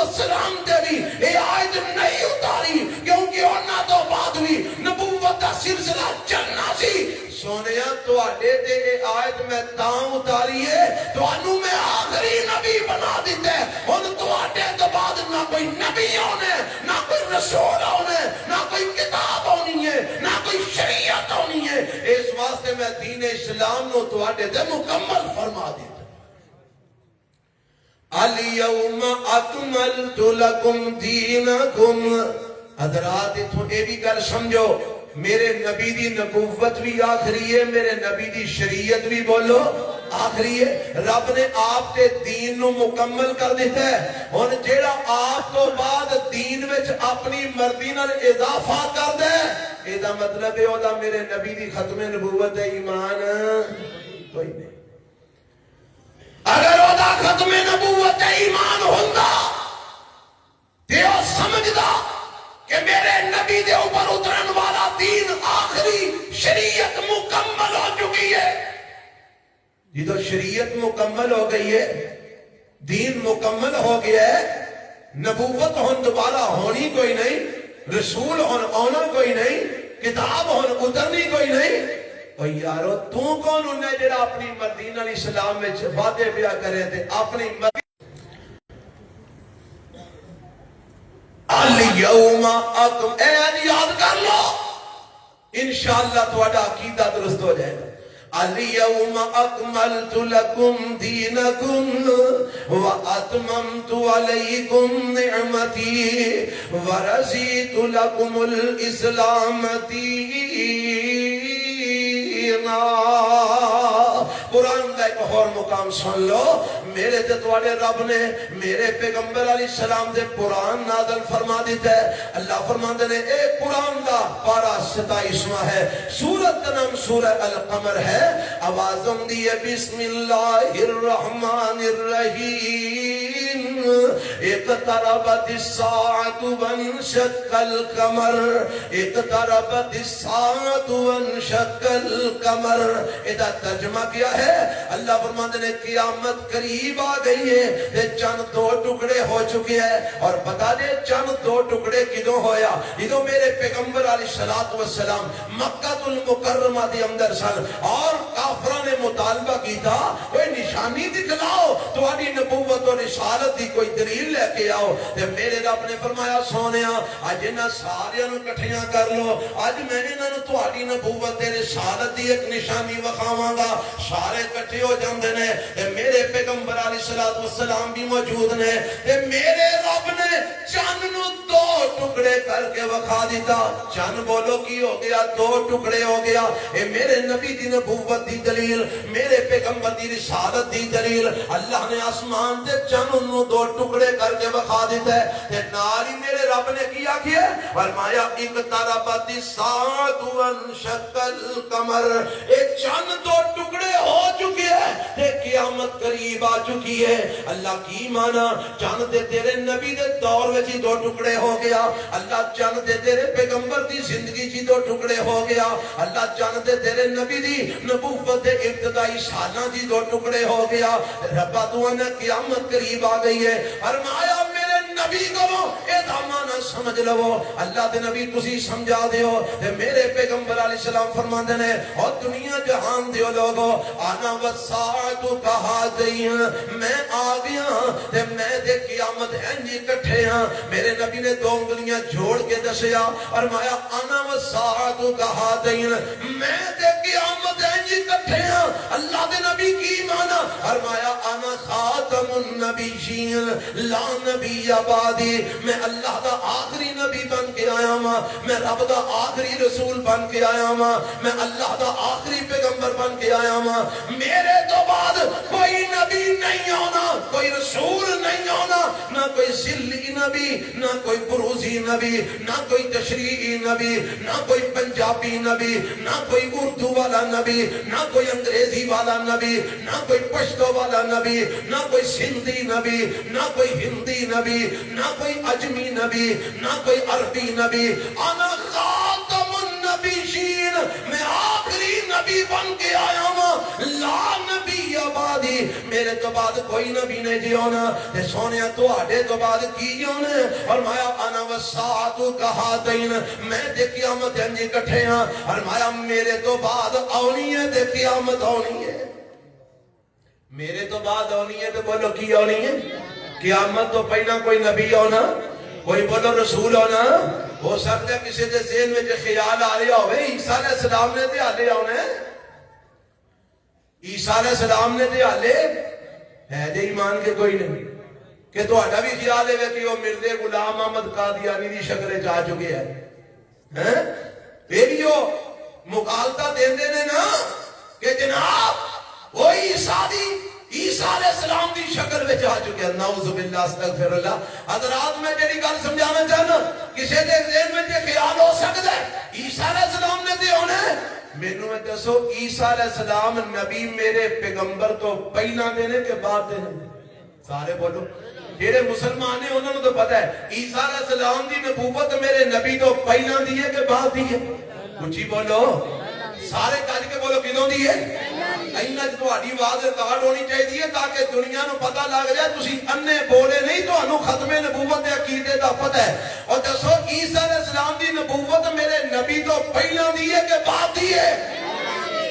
السلام دے بھی آیت نہیں اتاری کیونکہ انہاں تو بعد بھی نبوت دا سلسلہ چلنا سی سونیا تو آڈے دے آیت میں تاں اتاری ہے تو انہوں میں آخری نبی بنا دیتے ہیں ان تو آڈے تو بعد نہ کوئی نبی ہونے نہ کوئی رسول ہونے نہ کوئی کتاب ہونی ہے نہ کوئی شریعت ہونی ہے اس واسطے میں دین اسلام نو تو آڈے دے مکمل فرما دیتے اليوم اکملت لکم دینکم حضرات اتھو اے بھی گل سمجھو میرے نبی دی نبوت بھی آخری ہے میرے نبی دی شریعت بھی بولو آخری ہے رب نے آپ تے دین نو مکمل کر دیتا ہے اور جیڑا آپ تو بعد دین وچ اپنی مرضی نال اضافہ کر دے ایدہ مطلب ہے اوہ میرے نبی دی ختم نبوت ایمان کوئی نہیں اگر اوہ ختم نبوت ایمان ہوندہ دیو سمجھدا کہ میرے نبی دے اوپر اترن والا دین آخری شریعت مکمل ہو چکی ہے یہ تو شریعت مکمل ہو گئی ہے دین مکمل ہو گیا ہے نبوت ہون دوبارہ ہونی کوئی نہیں رسول ہون آنا کوئی نہیں کتاب ہون اترنی کوئی نہیں اور یارو تو کون انہیں جڑا اپنی مدینہ علیہ السلام میں وعدے پیا کرے تھے اپنی اليوم اکم اے یاد کر لو انشاءاللہ تواڈا عقیدہ درست ہو جائے گا اليوم اکملت لکم دینکم واتممت علیکم نعمتی ورضیت لکم الاسلام دینا قرآن کا ایک اور مقام سن لو میرے تتوالے رب نے میرے پیغمبر علیہ السلام دے قرآن نازل فرما دیتا ہے اللہ فرماندے نے اے قرآن دا پارا 27واں ہے سورت کا نام سورہ القمر ہے آوازم دیئے بسم اللہ الرحمن الرحیم اقتربت الساعۃ وانشق القمر، اقتربت الساعۃ وانشق القمر۔ ادا ترجمہ کیا ہے؟ اللہ فرماتے ہیں قیامت قریب آ گئی ہے تے چند دو ٹکڑے ہو چکے ہیں۔ اور بتا دے چند دو ٹکڑے کدوں ہویا؟ جدوں میرے پیغمبر علیہ الصلوۃ والسلام مکہ المکرمہ دے اندر سن اور کافراں نے مطالبہ کیتا کوئی نشانی دکھلاؤ، تہاڈی نبوت اور رسالت دی کوئی دلیل لے کے آؤ، تے میرے رب نے فرمایا سونیا اج انہاں ساریاں نوں اکٹھیاں کر لو، اج میں انہاں نوں تہاڈی نبوت تے رسالت دی ایک نشانی وکھاواں گا۔ سارے اکٹھے ہو جاندے نے تے میرے پیغمبر علیہ الصلوۃ والسلام بھی موجود نے تے میرے رب نے چند نوں دو ٹکڑے کر کے وکھا دیتا۔ چند بولو کی ہو گیا؟ دو ٹکڑے ہو گیا۔ اے میرے نبی دی نبوت دی دلیل، میرے پیغمبر دی رسالت دی دلیل، اللہ نے آسمان تے چند نوں دو ٹکڑے کر کے وکھا دیتا ہے تے نال ہی میرے رب نے کیا کیا؟ فرمایا اقتربت الساعۃ وانشق القمر، اے چند دو ٹکڑے ہو چکے ہیں تے قیامت قریب آ چکی ہے۔ اللہ کی مانا؟ چند دے تیرے نبی دے دور وچ ہی دو ٹکڑے ہو گیا، اللہ چند دے تیرے پیغمبر دی زندگی چ دو ٹکڑے ہو گیا، اللہ چند دے تیرے نبی دی نبوت دے ابتدائی سالاں چ دو ٹکڑے ہو گیا۔ ربا تو نے قیامت قریب آ گئی ہے، فرمایا میرے نبی کو اے دامانا سمجھ لو، اللہ دے نبی تسی سمجھا دیو تے میرے پیغمبر علیہ السلام فرماندے نے او دنیا جہان دیو لوگو انا والساعۃ کہاتین، میں آ گیا تے میں تے قیامت انج اکٹھے ہاں۔ میرے نبی نے دو انگلیاں جوڑ کے دسیا، فرمایا انا والساعۃ کہاتین، میں تے قیامت انج اکٹھے ہاں۔ اللہ دے نبی کی مانا؟ فرمایا انا خاتم النبیین لا نبی بعدی، میں اللہ دا آخری نبی بن کے آیا ہاں، میں رب دا آخری رسول بن کے آیا ہاں، میں اللہ دا آخری پیغمبر بن کے آیا ہاں۔ میرے تو بعد کوئی نبی نہیں آنا، کوئی رسول نہیں آنا، نہ کوئی ذلی نبی، نہ کوئی بروزی نبی، نہ کوئی تشریعی نبی، نہ کوئی پنجابی نبی، نہ کوئی اردو والا نبی، نہ کوئی انگریزی والا نبی، نہ کوئی پشتو والا نبی، نہ کوئی سندھی نبی، نہ کوئی ہندی نبی، نہ کوئی اجمی نبی، نہ کوئی عربی نبی۔ انا خاتم النبیین، میں آخری نبی بن کے آیا ہوں، لا نبی بعدی، میرے تو بعد کوئی نبی نہیں جی ہونا۔ تے سونیا تواڈے تو بعد کی ہونا؟ فرمایا انا والساعۃ کہاتین، میں تے قیامت انج اکٹھے ہاں۔ فرمایا میرے تو بعد آنی ہے تے قیامت آنی ہے، میرے تو بعد آنی ہے تو بولو کی آنی ہے؟ قیامت تو پہلا کوئی نبی ہونا، کوئی بولو رسول ہونا۔ ہو سکتا ہے کسی دے ذہن میں جو خیال آ رہا ہوئے عیسیٰ علیہ السلام نے تے حالے آنے، عیسیٰ علیہ السلام نے تے حالے ہے دے ایمان کے کوئی نہیں، کہ تو اٹھا بھی خیال ہے کہ وہ مرزا غلام احمد قادیانی دی شکل جا چکے ہیں۔ پھر وہ مقالطہ دیندے نے نا کہ جناب وہ عیسیٰ علیہ السلام دی شکل میں جا چکے ہیں، نعوذ باللہ استغفر اللہ۔ حضرات میں جڑی گل سمجھانا چاہنا، کسی دے ذہن میں یہ خیال ہو سکتا ہے عیسیٰ علیہ السلام نے تے ہونا ہے؟ مینوں میں دسو عیسیٰ علیہ السلام نبی میرے پیغمبر تو پہلا دینے کے بعد دینے؟ سارے بولو، جیڑے مسلمان ہیں انہوں نے تو پتا ہے عیسیٰ علیہ السلام دی نبوت میرے نبی تو پہلا دی ہے کہ بعد دی ہے؟ کچھ بولو، سارے کج کے بولو کدوں دی ہے؟ اینا جو آڈی آواز ریکارڈ ہونی چاہیے تاکہ دنیا نو پتہ لگ جائے تسی انے بولے نہیں، تو انو ختم نبوت دے عقیدے دا پتہ ہے۔ اور دسو عیسیٰ علیہ السلام دی نبوت میرے نبی تو پہلا دی ہے کہ بعد دی ہے؟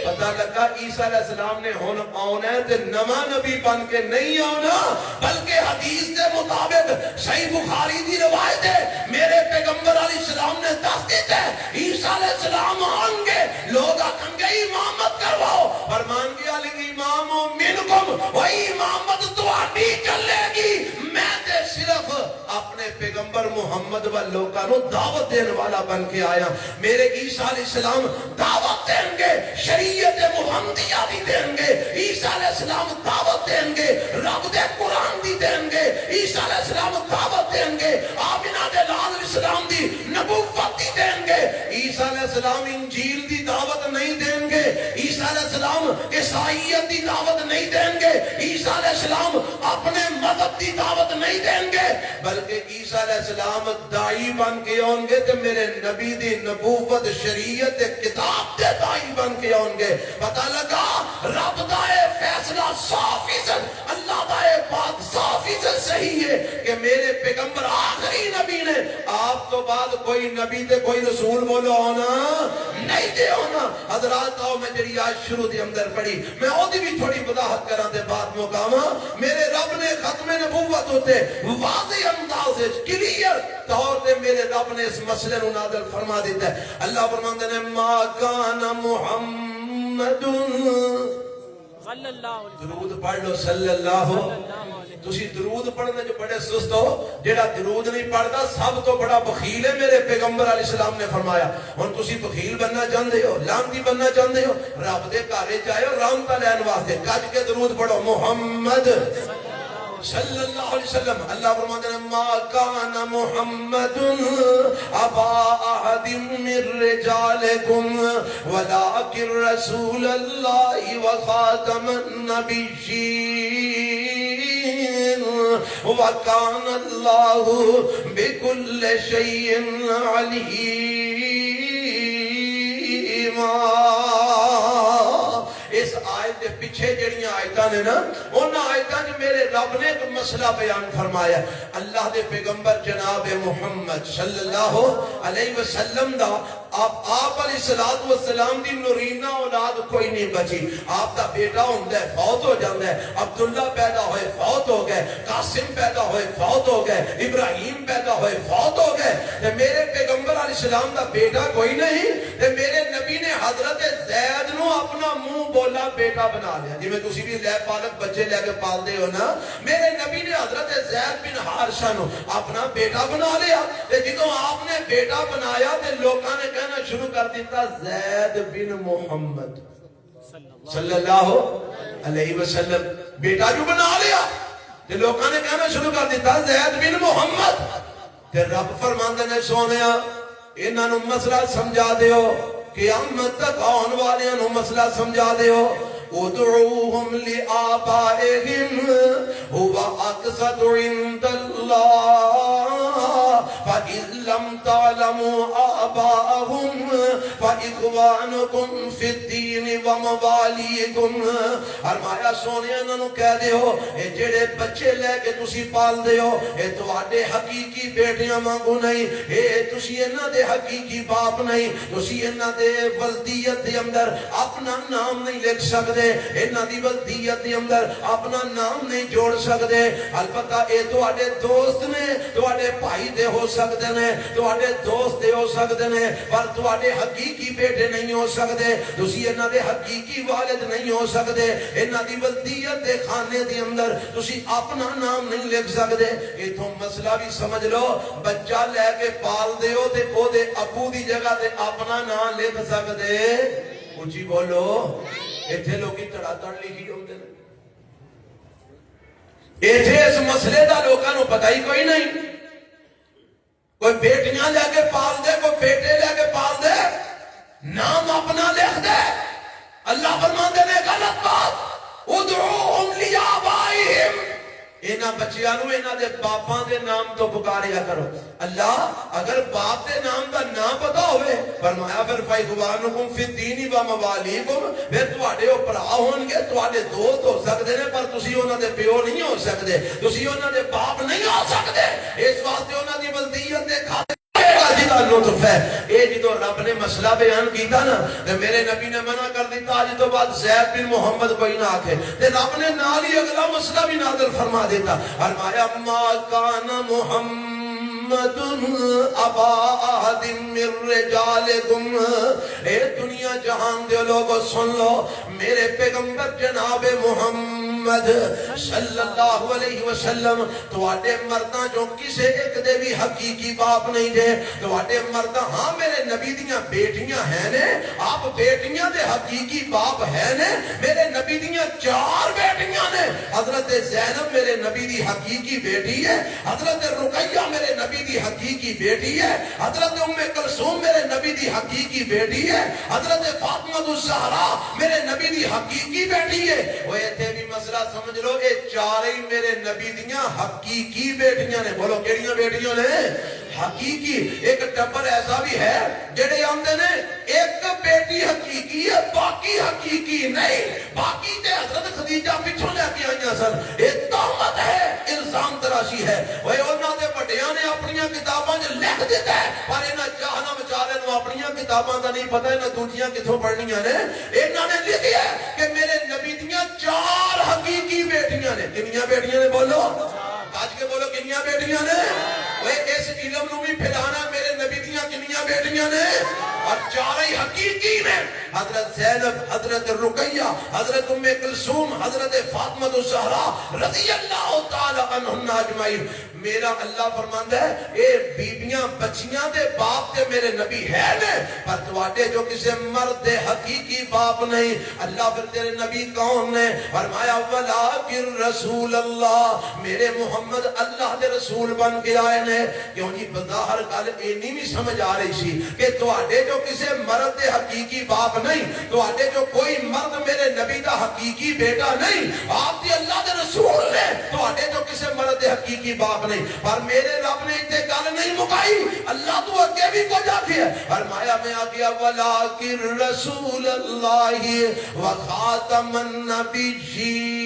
پتہ لگا عیسیٰ علیہ السلام نے ہون آنا ہے تے نواں نبی بن کے نہیں آنا، بلکہ حدیث دے مطابق صحیح بخاری دی روایت ہے، میرے پیغمبر علیہ السلام نے دس دیتا ہے عیسیٰ علیہ السلام آن گے، لوگ آکھیں گے امامت کرواؤ، فرمان کیا لگی امام منکم، وہی امامت تواڈی چلے گی، میں تے صرف اپنے پیغمبر محمد و لوکاں نو دعوت دین والا بن کے آیا۔ میرے عیسیٰ علیہ السلام دعوت دیں گے، شریعت محمدیہ بھی دیں گے، عیسیٰ علیہ السلام دعوت دیں گے، رب دے قرآن بھی دیں گے، عیسیٰ علیہ السلام دعوت دیں گے، آمینہ دے لال السلام دی نبوت ہی دیں گے، عیسیٰ علیہ السلام انجیل دی دعوت نہیں دیں گے، عیسیٰ علیہ السلام عیسائیت دی دعوت نہیں دیں گے، عیسیٰ علیہ السلام اپنے مذہب دی دعوت نہیں دیں گے، بلکہ عیسیٰ علیہ السلام دائی بن کے آؤں گے تے میرے نبی دی نبوت شریعت کتاب دے دائی بن کے آؤں گے۔ پتہ لگا رب دا اے فیصلہ 100% اللہ دا اے بات 100% صحیح ہے کہ میرے پیغمبر آخری نبی نے، آپ تو بعد کوئی نبی تے کوئی رسول بولو ہونا نہیں دے ہونا۔ حضرات آؤ میں جڑی آج شروع دی اندر پڑھی میں او دی بھی تھوڑی وضاحت کران دے بعد مقامہ، میرے رب نے ختم نبوت ہوتے واضح انداز ہے کلیئر طور تے میرے رب نے اس مسئلے نو نازل فرما دیتا ہے۔ اللہ فرماندے نے ما کان محمد صلی اللہ علیہ درود پڑھ لو صلی اللہ تسی درود پڑھنے جو بڑے سست ہو، جیڑا درود نہیں پڑھتا سب تو بڑا بخیل ہے، میرے پیغمبر علیہ السلام نے فرمایا۔ ہن تسی بخیل بننا چاہندے ہو، لعنتی بننا چاہندے ہو، رب دے گھر جائے رحمت لین واسطے گج کے درود پڑھو محمد صلی اللہ علیہ وسلم۔ اللہ فرماتے ہیں ما کان محمد ابا احد من رجالکم ولکن رسول اللہ وخاتم النبیین وکان اللہ بکل شیء علیما۔ اس آیت کے پیچھے جڑیاں آیتاں نے نا ان آیتاں نے میرے رب نے ایک مسئلہ بیان فرمایا۔ اللہ دے پیغمبر جناب محمد صلی اللہ علیہ وسلم دا آپ علیہ السلام دی نورینہ اولاد کوئی نہیں بچی، آپ دا بیٹا ہوندہ ہے فوت ہو جاندہ ہے، عبداللہ پیدا ہوئے فوت ہو گئے، قاسم پیدا ہوئے فوت ہو گئے، ابراہیم پیدا ہوئے فوت ہو گئے، میرے پیغمبر علیہ السلام دا بیٹا کوئی نہیں، میرے نبی نے حضرت زید نو اپنا منہ بولا بیٹا بنا لیا، جی میں تسی بھی لے پالک بچے لے کے پال دے ہو نا، میرے نبی نے حضرت زید بن حارثہ نو اپنا بیٹا بنا لیا، جدوں آپ نے بیٹا بنایا تے لوگاں نے کہنا شروع کر دیتا زید بن محمد صلی اللہ علیہ وسلم، بیٹا جو بنا لیا تے لوگاں نے کہنا شروع کر دیتا زید بن محمد۔ تے رب فرماندے نے سونیا انہاں نو مسئلہ سمجھا دیو، قیامت تک آن والے نو مسئلہ سمجھا دیو، ادعوهم لآبائهم هو اقسط عند الله فإن لم تعلموا آباءهم فإخوانكم في الدين ومواليكم۔ فرمایا سونے انہاں نو کہہ دیو اے جڑے بچے لے کے تسی پال دیو اے تواڈے حقیقی بیٹیاں وانگو نہیں، اے تسی انہاں دے حقیقی باپ نہیں، تسی انہاں دے ولدیت دے اندر اپنا نام نہیں لکھ سکتے، انہاں دی ولدیت دے اندر اپنا نام نہیں جوڑ سکتے، البتہ اے تواڈے دوست نے، تواڈے بھائی دے ہو سکتے نے، تواڈے دوست دے ہو سکتے نے، پر تواڈے حقیقی بیٹے نہیں ہو سکتے، تسی انہاں دے حقیقی والد نہیں ہو سکتے، انہاں دی ولدیت دے خانے دے اندر تسی اپنا نام نہیں لکھ سکتے۔ ایتھوں مسئلہ بھی سمجھ لو، بچہ لے کے پال دیو تے او دے ابو دی جگہ تے اپنا نام لکھ سکتے؟ اونچی بولو، ایتھے لوگی تڑا تڑ لکھی ہوندے نے، ایتھے اس مسئلے دا لوگاں نو پتہ ہی کوئی نہیں، کوئی بیٹیاں لے کے پال دے، کوئی بیٹے لے کے پال دے، نام اپنا لکھ دے۔ اللہ فرماندے نے غلط بات، ادعوهم لآبائهم، انہاں بچیاں نو انہاں دے باپاں دے نام تو پکاریا کرو۔ اللہ اگر باپ دے نام دا نام پتا ہوئے، فرمایا پھر فَإِخْوَانُكُمْ فِي الدِّينِ وَمَوَالِيكُمْ، پھر تواڈے اوپرا ہون گے، تواڈے دوست ہو سکتے ہیں، پر تسی انہاں دے پیو نہیں ہو سکتے، تسی انہاں دے باپ نہیں ہو سکتے، اس واسطے انہاں دی ولدیت دے کھاتے جدا لطف ہے۔ اے جدو رب نے مسئلہ بیان کیتا نا تے میرے نبی نے منع کر دیتا آج تو بعد زید بن محمد کوئی نہ آکھے، تے رب نے نال ہی اگلا مسئلہ بھی نازل فرما دیتا، فرمایا ما کان محمد ابا احد من رجالکم۔ اے دنیا جہان دے لوگو سن لو، میرے پیغمبر جناب محمد محمد صلی اللہ علیہ وسلم تواڈے مرداں جو کسے ایک دے بھی حقیقی باپ نہیں دے تواڈے مرداں ہاں میرے نبی دیاں بیٹیاں ہیں نے آپ بیٹیاں دے حقیقی باپ ہیں نے میرے نبی دیاں 4 بیٹیاں نے حضرت زینب میرے نبی دی حقیقی بیٹی ہے حضرت رقیہ میرے نبی دی حقیقی بیٹی ہے حضرت ام کلثوم میرے نبی دی حقیقی بیٹی ہے حضرت فاطمہ الزہرا میرے نبی دی حقیقی بیٹی ہے وہ ایتھے بھی مسئلہ سمجھ لو اے 4 ہی میرے نبی دیاں حقیقی بیٹیاں نے بولو کیڑیاں بیٹیاں نے حقیقی ایک ٹبر ایسا بھی ہے جڑے آندے نے ایک بیٹی حقیقی ہے باقی حقیقی نہیں باقی تے حضرت خدیجہ پیچھوں لے کے آئیاں سن یہ تہمت ہے الزام تراشی ہے وہ انہاں دے بڑیاں نے اپنی کتاباں وچ لکھ دیتا ہے پر انہاں جہنم چالے نوں اپنی کتاباں دا نہیں پتہ انہاں دوجیاں کتھوں پڑھنیاں نے انہاں نے لکھیا ہے کہ میرے نبی دیاں 4 حقیقی بیٹیاں نے کنیاں بیٹیاں نے بولو آج کے بولو کنیاں بیٹیاں نے وہ اس علم نو بھی پھیلانا میرے نبی دیاں کنیاں بیٹیاں نے اور 4 ہی حقیقی نے حضرت زینب حضرت رقیہ حضرت ام کلثوم حضرت فاطمہ الزہرا رضی اللہ تعالی عنہن اجمعین میرا اللہ فرماندا ہے اے بیبیاں بچیاں دے باپ تے میرے نبی ہے نے پر تواڈے جو کسے مرد دے حقیقی باپ نہیں اللہ پھر تیرے نبی کون نے فرمایا ولکن رسول اللہ میرے محمد اللہ دے رسول بن کے آئے نے کیوں جی بظاہر گل اینی بھی سمجھ آ رہی سی کہ تواڈے جو کسے مرد دے حقیقی باپ نہیں تواڈے جو کوئی مرد میرے نبی دا حقیقی بیٹا نہیں آپ دی اللہ دے رسول نے تواڈے جو کسے مرد دے حقیقی باپ نہیں پر میرے رب نے اتنے گل نہیں مکائی اللہ تو اگے بھی کچھ آتی ہے فرمایا میں آ گیا ولکن رسول اللہ وخاتم النبیین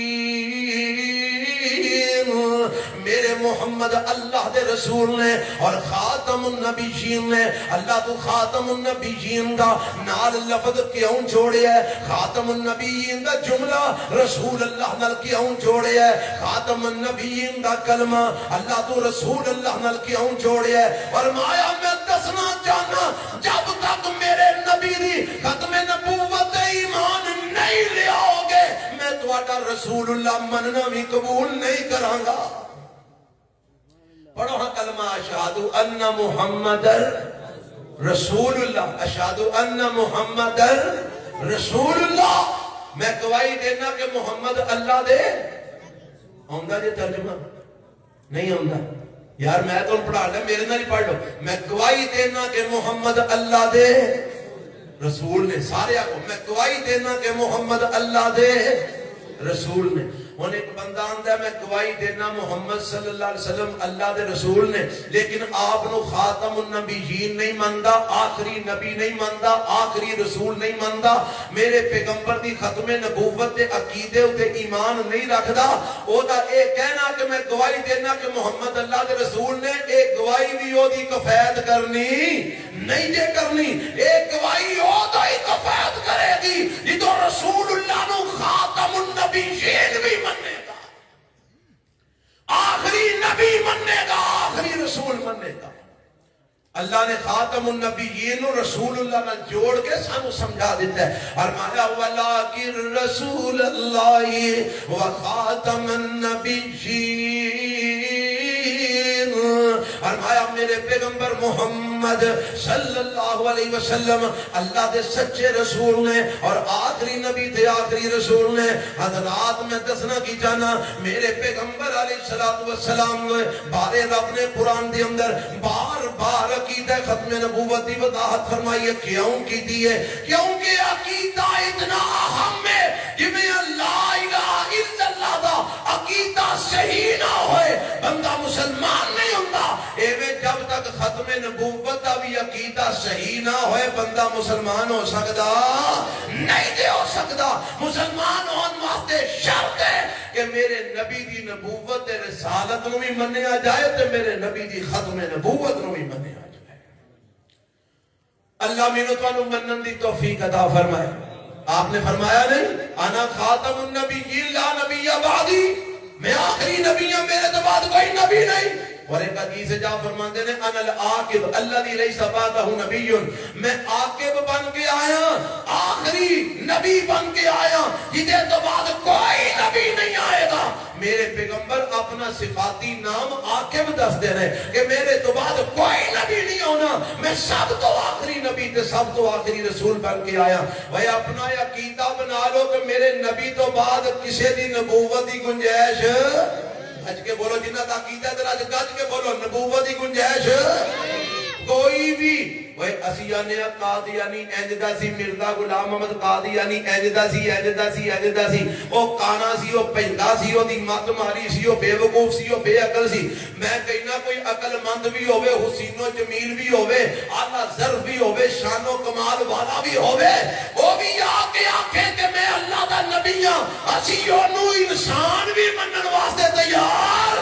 میرے محمد اللہ دے رسول نے اور خاتم النبیین نے اللہ تو خاتم النبیین دا نال لفظ کیوں چھوڑے ہے خاتم النبیین دا جملہ رسول اللہ نال کیوں چھوڑے ہے خاتم النبیین دا کلمہ اللہ تو رسول اللہ نال کیوں چھوڑے ہے فرمایا میں دسنا چاہنا جب تک میرے نبی دی ختم نبوت ایمان نہیں لے آؤ گے میں تواڈا رسول اللہ مننا بھی قبول نہیں کراں گا پڑھو ہاں کلمہ اشہد ان محمد رسول اللہ اشہد ان محمد رسول اللہ میں گواہی دینا کہ محمد اللہ دے آندا جے ترجمہ نہیں آندا یار میں تو پڑھا لے میرے نال ہی پڑھ لو میں گواہی دینا کہ محمد اللہ دے رسول نے سارے کو میں گواہی دینا کہ محمد اللہ دے رسول نے ہن ایک بندہ آندا ہے میں گواہی دینا محمد صلی اللہ علیہ وسلم اللہ دے رسول نے لیکن آپ نو خاتم النبیین نہیں مندا آخری نبی نہیں مندا آخری رسول نہیں مندا میرے پیغمبر دی ختم نبوت دے عقیدے اتے ایمان نہیں رکھدا او دا اے کہنا کہ میں گواہی دینا کہ محمد اللہ دے رسول نے اے گواہی بھی او دی کفایت کرنی نہیں جے کرنی اے گواہی او دا ہی کفایت کرے گی جدوں رسول اللہ نو خاتم النبیین بھی مننے گا آخری نبی مننے گا آخری رسول مننے گا اللہ نے خاتم النبیین و رسول اللہ نے جوڑ کے سانو سمجھا دیتا ہے فرمایا ولکن رسول اللہ و خاتم النبیین فرمایا میرے پیغمبر محمد صلی اللہ علیہ وسلم اللہ دے سچے رسول نے اور آخری نبی تھے آخری رسول نے حضرات میں دسنا کی جانا میرے پیغمبر علیہ السلام بارے رب نے قرآن دے اندر بار بار عقیدہ ختم نبوت دی وضاحت فرمائی ہے کیوں کی دی ہے کیونکہ عقیدہ اتنا اہم ہے جمیں لا الہ الا اللہ دا عقیدہ صحیح نہ ہوئے بندہ مسلمان نہیں ہوتا ایویں جب تک ختم نبوت دا بھی عقیدہ صحیح نہ ہوئے بندہ مسلمان ہو سکتا نہیں دے ہو سکتا مسلمان ہون واسطے شرط ہے کہ میرے نبی دی نبوت دے رسالت نو بھی منیا جائے تے میرے نبی دی ختم نبوت نو بھی منیا جائے اللہ مینوں تانوں منن دی توفیق عطا فرمائے آپ نے فرمایا نہیں انا خاتم النبیین لا نبی بعدی میں آخری نبی ہوں میرے تو بعد کوئی نبی نہیں اور ایک حدیث جا فرماتے ہیں انا العاقب الذی لیس بعدہ نبی، میں عاقب بن کے آیا، آخری نبی بن کے آیا، جدے تو بعد کوئی نبی نہیں آئے گا۔ میرے پیغمبر اپنا صفاتی نام عاقب دس دے رہے کہ میرے تو بعد کوئی نبی نہیں ہونا، میں سب تو آخری نبی تے سب تو آخری رسول بن کے آیا۔ بھائی اپنا عقیدہ بنا لو کہ میرے نبی تو بعد کسی دی نبوت دی گنجائش، گج کے بولو جنہ دا عقیدہ ہے آج گج کے بولو، نبوت دی گنجائش کوئی بھی۔ وہ اسیانے قادیانی اینجدہ سی، مرزا غلام محمد قادیانی اینجدہ سی، وہ کانا سی، وہ پہنگا سی، وہ دی مت ماری سی، وہ بے وقوف سی، وہ بے عقل سی۔ میں کہنا کوئی عقل مند بھی ہوئے، حسین و جمیل بھی ہوئے، اعلیٰ ظرف بھی ہوئے، شان و کمال والا بھی ہوئے، وہ بھی آکے آکھے کہ میں اللہ دا نبی ہاں، اسی یونو انسان بھی منن واسطے تیار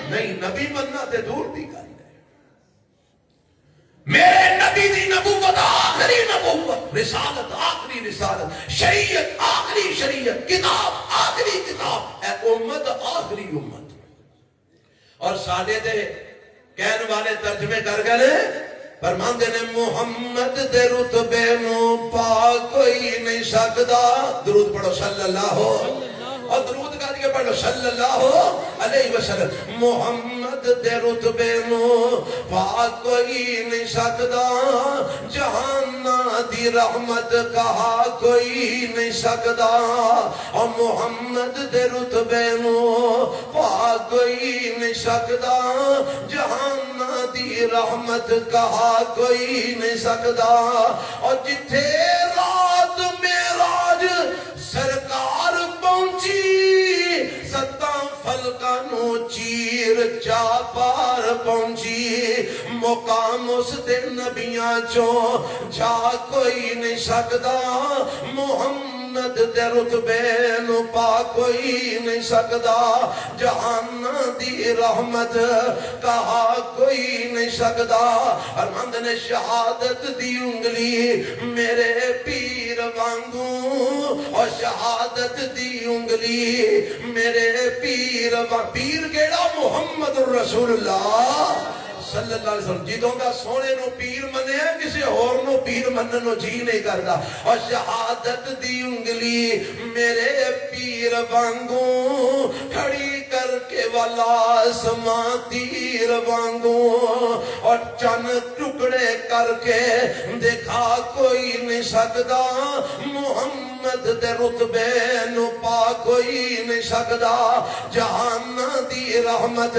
نہیں۔ نبی مننا تے دور دی گل، میرے نبی دی نبوت آخری نبوت، رسالت آخری رسالت، شریعت آخری شریعت، کتاب آخری کتاب، اے امت آخری امت۔ اور سادے دے کہن والے ترجمے کر گئے فرماندے نے محمد دے رتبے نو پا کوئی نہیں سکدا۔ درود پڑھو صلی اللہ، اور درود کر کے پڑھو صلی اللہ علیہ وسلم۔ محمد دے رتبے نو پا کوئی نہیں سکدا، جہانا دی رحمت کہا کوئی نہیں سکدا، اور محمد دے رتبے نو پا کوئی نہیں سکدا، جہانا دی رحمت کہا کوئی نہیں سکدا۔ اور جتھے رات معراج سرکار پہنچی، ستاں فلکاں نو چیر چا پار پہنچی، مقام اس دے نبیاں چوں جا کوئی نہیں سکدا، محمد دے رتبے نو پا کوئی نہیں سکدا، جہان دی رحمت کہا کوئی نہیں سکدا۔ ارمند نے شہادت دی انگلی میرے پیر وانگوں، اور شہادت دی انگلی میرے پیر وانگوں، پیر کیڑا محمد الرسول اللہ صلی اللہ علیہ وسلم، جدوں دا سونے نو پیر منے ہیں، کسی اور نو پیر منن نو جی نہیں کردا۔ اور شہادت دی انگلی میرے پیر وانگوں، کھڑی کر کے والا آسمان تیر وانگوں، اور چن ٹکڑے کر کے دکھا کوئی نہیں سکدا، محمد دے رتبے نو پا کوئی نہیں سکدا، جہان دی رحمت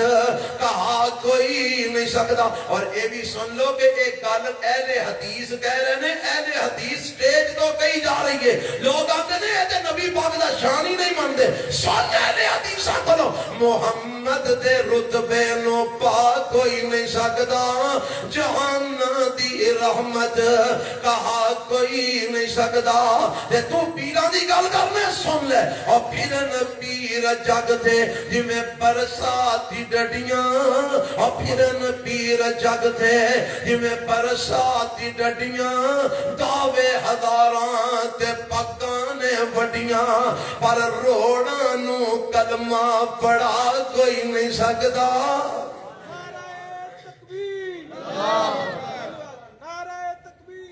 کہا کوئی نہیں سکدا۔ اور اے بھی سن لو کہ ایک گل اہل حدیث کہہ رہے ہیں، اہل حدیث سٹیج تو کہی جا رہی ہے، لوگ آتے ہیں تے نبی پاک دا شان ہی نہیں مانتے۔ سن اہل حدیث کہو محمد دے رتبے نو پا کوئی نہیں سکدا، جہان دی رحمت کہا کوئی نہیں سکدا۔ تے تو پیراں دی گل کرنے سن لے، اور پھرن پیر جگ تے جویں برسات دی ڈڈیاں، اور پھرن پیر جگ تے جویں برسات دی ڈڈیاں، دعوے ہزاراں تے پگاں نے وڈیاں، پر روڑاں نو کلمہ پڑھا کوئی نہیں سکدا۔ نعرہ تکبیر،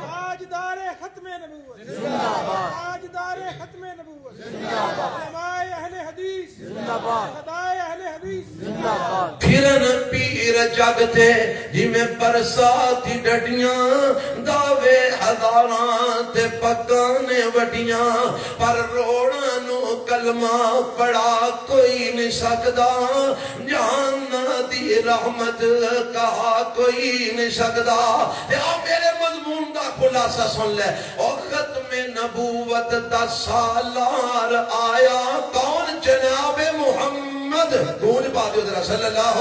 تاجدار ختم نبوت، تاجدار ختم نبوت، علماء اہل حدیث، خدائے اہل حدیث۔ پھرن پیر جگ تے جویں برسات دی ڈڈیاں، دعوے ہزاراں تے پگاں نے وڈیاں، پر روڑاں نو کلمہ پڑھا کوئی نہیں سکدا، جہان دی رحمت کہا کوئی نہیں سکدا۔ یا میرے مضمون دا خلاصہ سن لے، اور ختم نبوت دا سالار آیا کون؟ جناب محمد، کون بات ہے ذرا صلی اللہ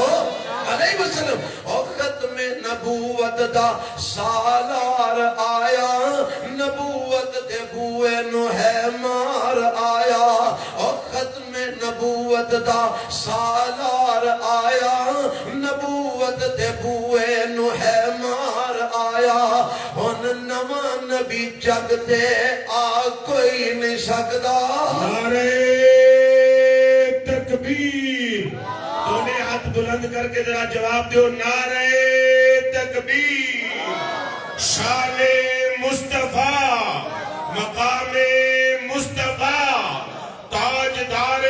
علیہ وسلم۔ اور ختم نبوت دا سالار آیا، نبوت دے بوئے نو ہے مار آیا، اور ختم نبوت دا سالار آیا، نبوت دے بوئے نو ہے مار آیا، ہن نواں نبی جگ تے آ کوئی نہیں سکدا۔ نعرہ تکبیر، دونوں ہاتھ بلند کر کے ذرا جواب دیو نعرہ تکبیر شان مصطفیٰ مقام مصطفیٰ تاجدار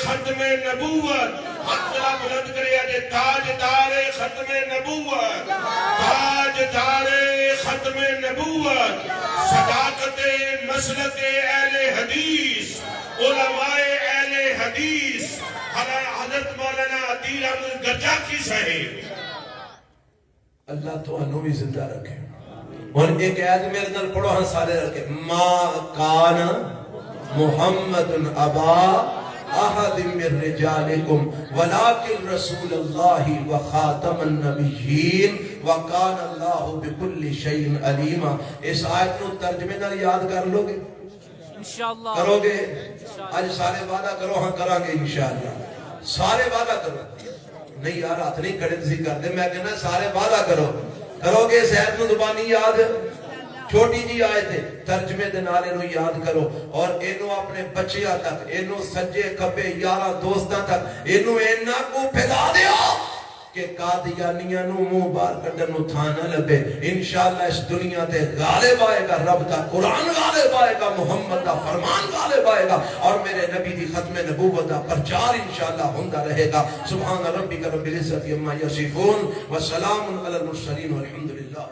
ختم نبوت ہاتھ ذرا بلند کریا جے تاجدار ختم نبوت تاجدار ختم نبوت صداقت مسلک اہل حدیث علماء اہل حدیث حضرت مولانا عدیل احمد گرجاکی صاحب اللہ تو انہوں بھی زندہ رکھے اور ایک آیت میرے نال پڑھو ہاں سارے رکھے ما کان محمد ابا احد من رجالکم ولکن رسول اللہ وخاتم النبیین وکان اللہ بکل شیء علیما. اس آیت نو ترجمے نال یاد کر لو گے انشاءاللہ کرو گے آج سارے وعدہ کرو ہاں کرا گے انشاءاللہ سارے وعدہ کرو نہیں یار ہاتھ نہیں کھڑے تسی کر دے میں کہنا سارے وعدہ کرو گے اس آیت نو زبانی یاد چھوٹی جی آیت ہے ترجمے دے نال اینو یاد کرو اور اینو اپنے بچیاں تک اینو سجے کھبے یاراں دوستاں تک اینو اینا کو پھیلا دیو کہ قادیانیاں نو منہ باہر کڈن نو تھان نہ لبے. انشاءاللہ اس دنیا تے غالب آئے گا رب دا قرآن غالب آئے گا محمد دا فرمان غالب آئے گا اور میرے نبی دی ختم نبوت دا پرچار انشاءاللہ ہوندا رہے گا. سبحان ربک رب العزت عما یصفون وسلام علی المرسلین والحمدللہ.